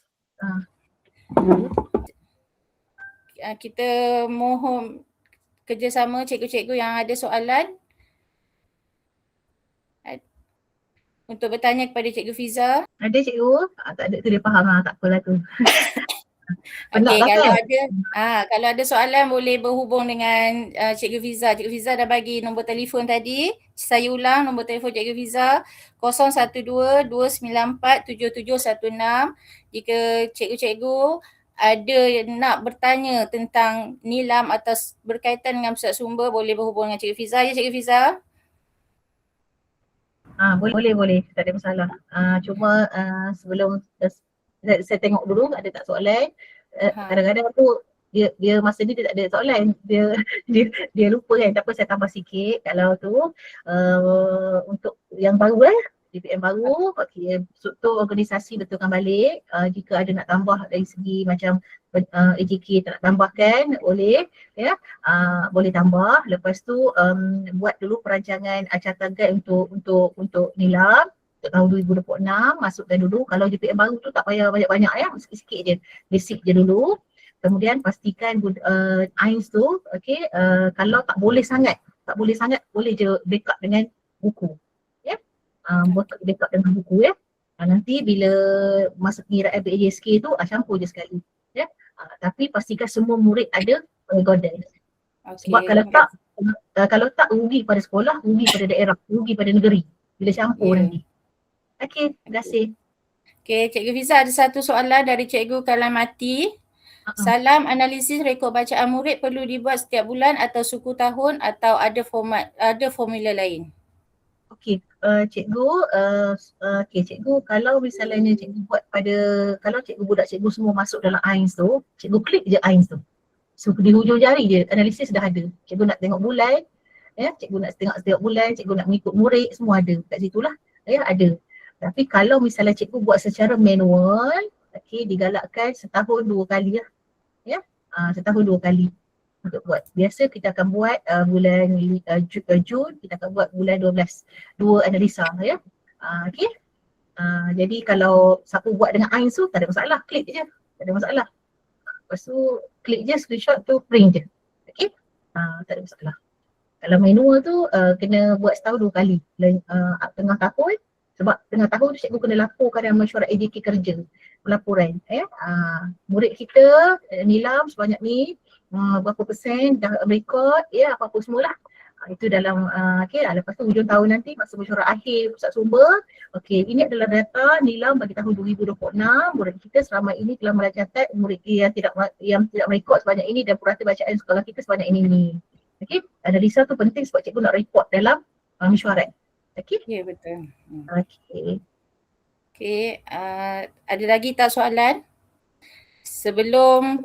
Kita mohon kerjasama cikgu-cikgu yang ada soalan untuk bertanya kepada Cikgu Fiza. Ada cikgu? Tak ada tu dia faham lah, tak apalah tu. Okey, kalau ada soalan boleh berhubung dengan Cikgu Fiza. Cikgu Fiza dah bagi nombor telefon tadi. Saya ulang nombor telefon Cikgu Fiza 012-294-7716. Jika cikgu-cikgu ada nak bertanya tentang Nilam atau berkaitan dengan pusat sumber, boleh berhubung dengan Cikgu Fiza ya Cikgu Fiza. Boleh, tak ada masalah. Cuma sebelum saya tengok dulu ada tak soalan. Kadang-kadang tu dia masa ni dia tak ada soalan, dia lupa kan. Tak apa, saya tambah sikit kalau tu untuk yang baru DPM baru. Okey, struktur organisasi betulkan balik. Jika ada nak tambah dari segi macam AJK tak nak tambahkan, boleh ya, boleh tambah. Lepas tu buat dulu perancangan carta guide untuk Nilam untuk tahun 2026, masukkan dulu. Kalau DPM baru tu tak payah banyak-banyak ya, sikit-sikit je, basic je dulu. Kemudian pastikan Ains tu okey, kalau tak boleh sangat boleh je backup dengan buku ya. Backup dengan buku ya. Nanti bila masa pengiraan BAJSK tu campur je sekali. Ya. Tapi pastikan semua murid ada Godel. Sebab Okey, kalau terima tak, kasih. kalau tak rugi pada sekolah, rugi pada daerah, rugi pada negeri. Bila campur Ya. nanti. Okey, terima Okey. kasih. Okey, Cikgu Fiza ada satu soalan dari Cikgu Kalamati. Salam analisis rekod bacaan murid perlu dibuat setiap bulan atau suku tahun atau ada formula lain? Okey, cikgu, cikgu kalau misalnya cikgu buat kalau cikgu budak cikgu semua masuk dalam AINS tu, cikgu klik je AINS tu. So di hujung jari je, analisis dah ada. Cikgu nak tengok bulan, cikgu nak tengok setiap bulan, cikgu nak mengikut murid, semua ada. Kat situlah, ada. Tapi kalau misalnya cikgu buat secara manual, digalakkan setahun 2 kali lah. Setahun 2 kali untuk buat. Biasa kita akan buat bulan Jun, kita akan buat bulan 12. 2 analisa okey. Jadi kalau siapa buat dengan AINS tu tak ada masalah, klik je. Tak ada masalah. Lepas tu klik je, screenshot tu, print je. Okey. Tak ada masalah. Kalau manual tu kena buat setahun 2 kali. Tengah tahun, sebab tengah tahun tu cikgu kena laporkan dalam mesyuarat AJK kerja. Pelaporan. Murid kita nilam sebanyak ni, berapa persen dah rekod, apa-apa semualah. Itu dalam, lepas tu hujung tahun nanti masa mesyuarat akhir pusat sumber, ini adalah data nilam bagi tahun 2026, murid kita selama ini telah mencatat murid yang tidak merekod sebanyak ini dan purata bacaan sekolah kita sebanyak ini. Analisa tu penting sebab cikgu nak report dalam mesyuarat. Ya, betul. Okey. Ada lagi tak soalan? Sebelum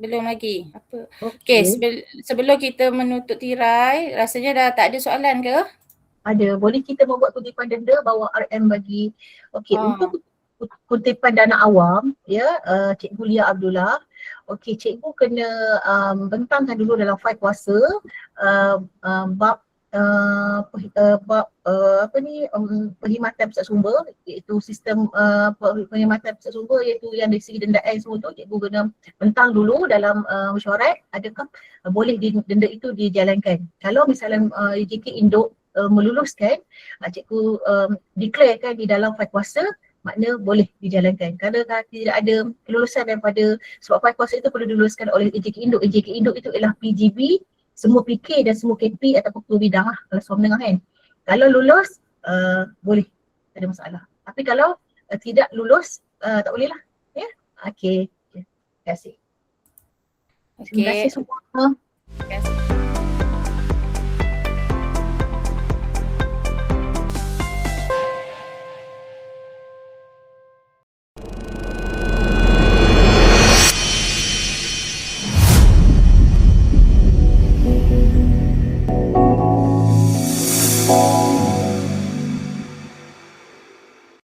belum lagi. Apa? Okey, sebelum kita menutup tirai, rasanya dah tak ada soalan ke? Ada. Boleh kita membuat kutipan denda bawa RM bagi. Untuk kutipan dana awam, Cikgu Lia Abdullah. Cikgu kena bentangkan dulu dalam fail kuasa bab perkhidmatan pusat sumber, iaitu sistem perkhidmatan pusat sumber, iaitu yang dari segi dendaan semua tu, cikgu kena bentang dulu dalam mesyuarat adakah boleh denda itu dijalankan. Kalau misalnya JK induk meluluskan, cikgu declarekan di dalam fail kuasa, makna boleh dijalankan. Kerana tidak ada kelulusan daripada, sebab fail kuasa itu perlu diluluskan oleh AJK induk. AJK induk itu ialah PGB, semua PK dan semua KP ataupun ketua bidang lah, kalau sekolah menengah kan. Kalau lulus, boleh, tak ada masalah. Tapi kalau tidak lulus, tak boleh lah. Okey. Terima kasih. Terima kasih semua. Terima kasih.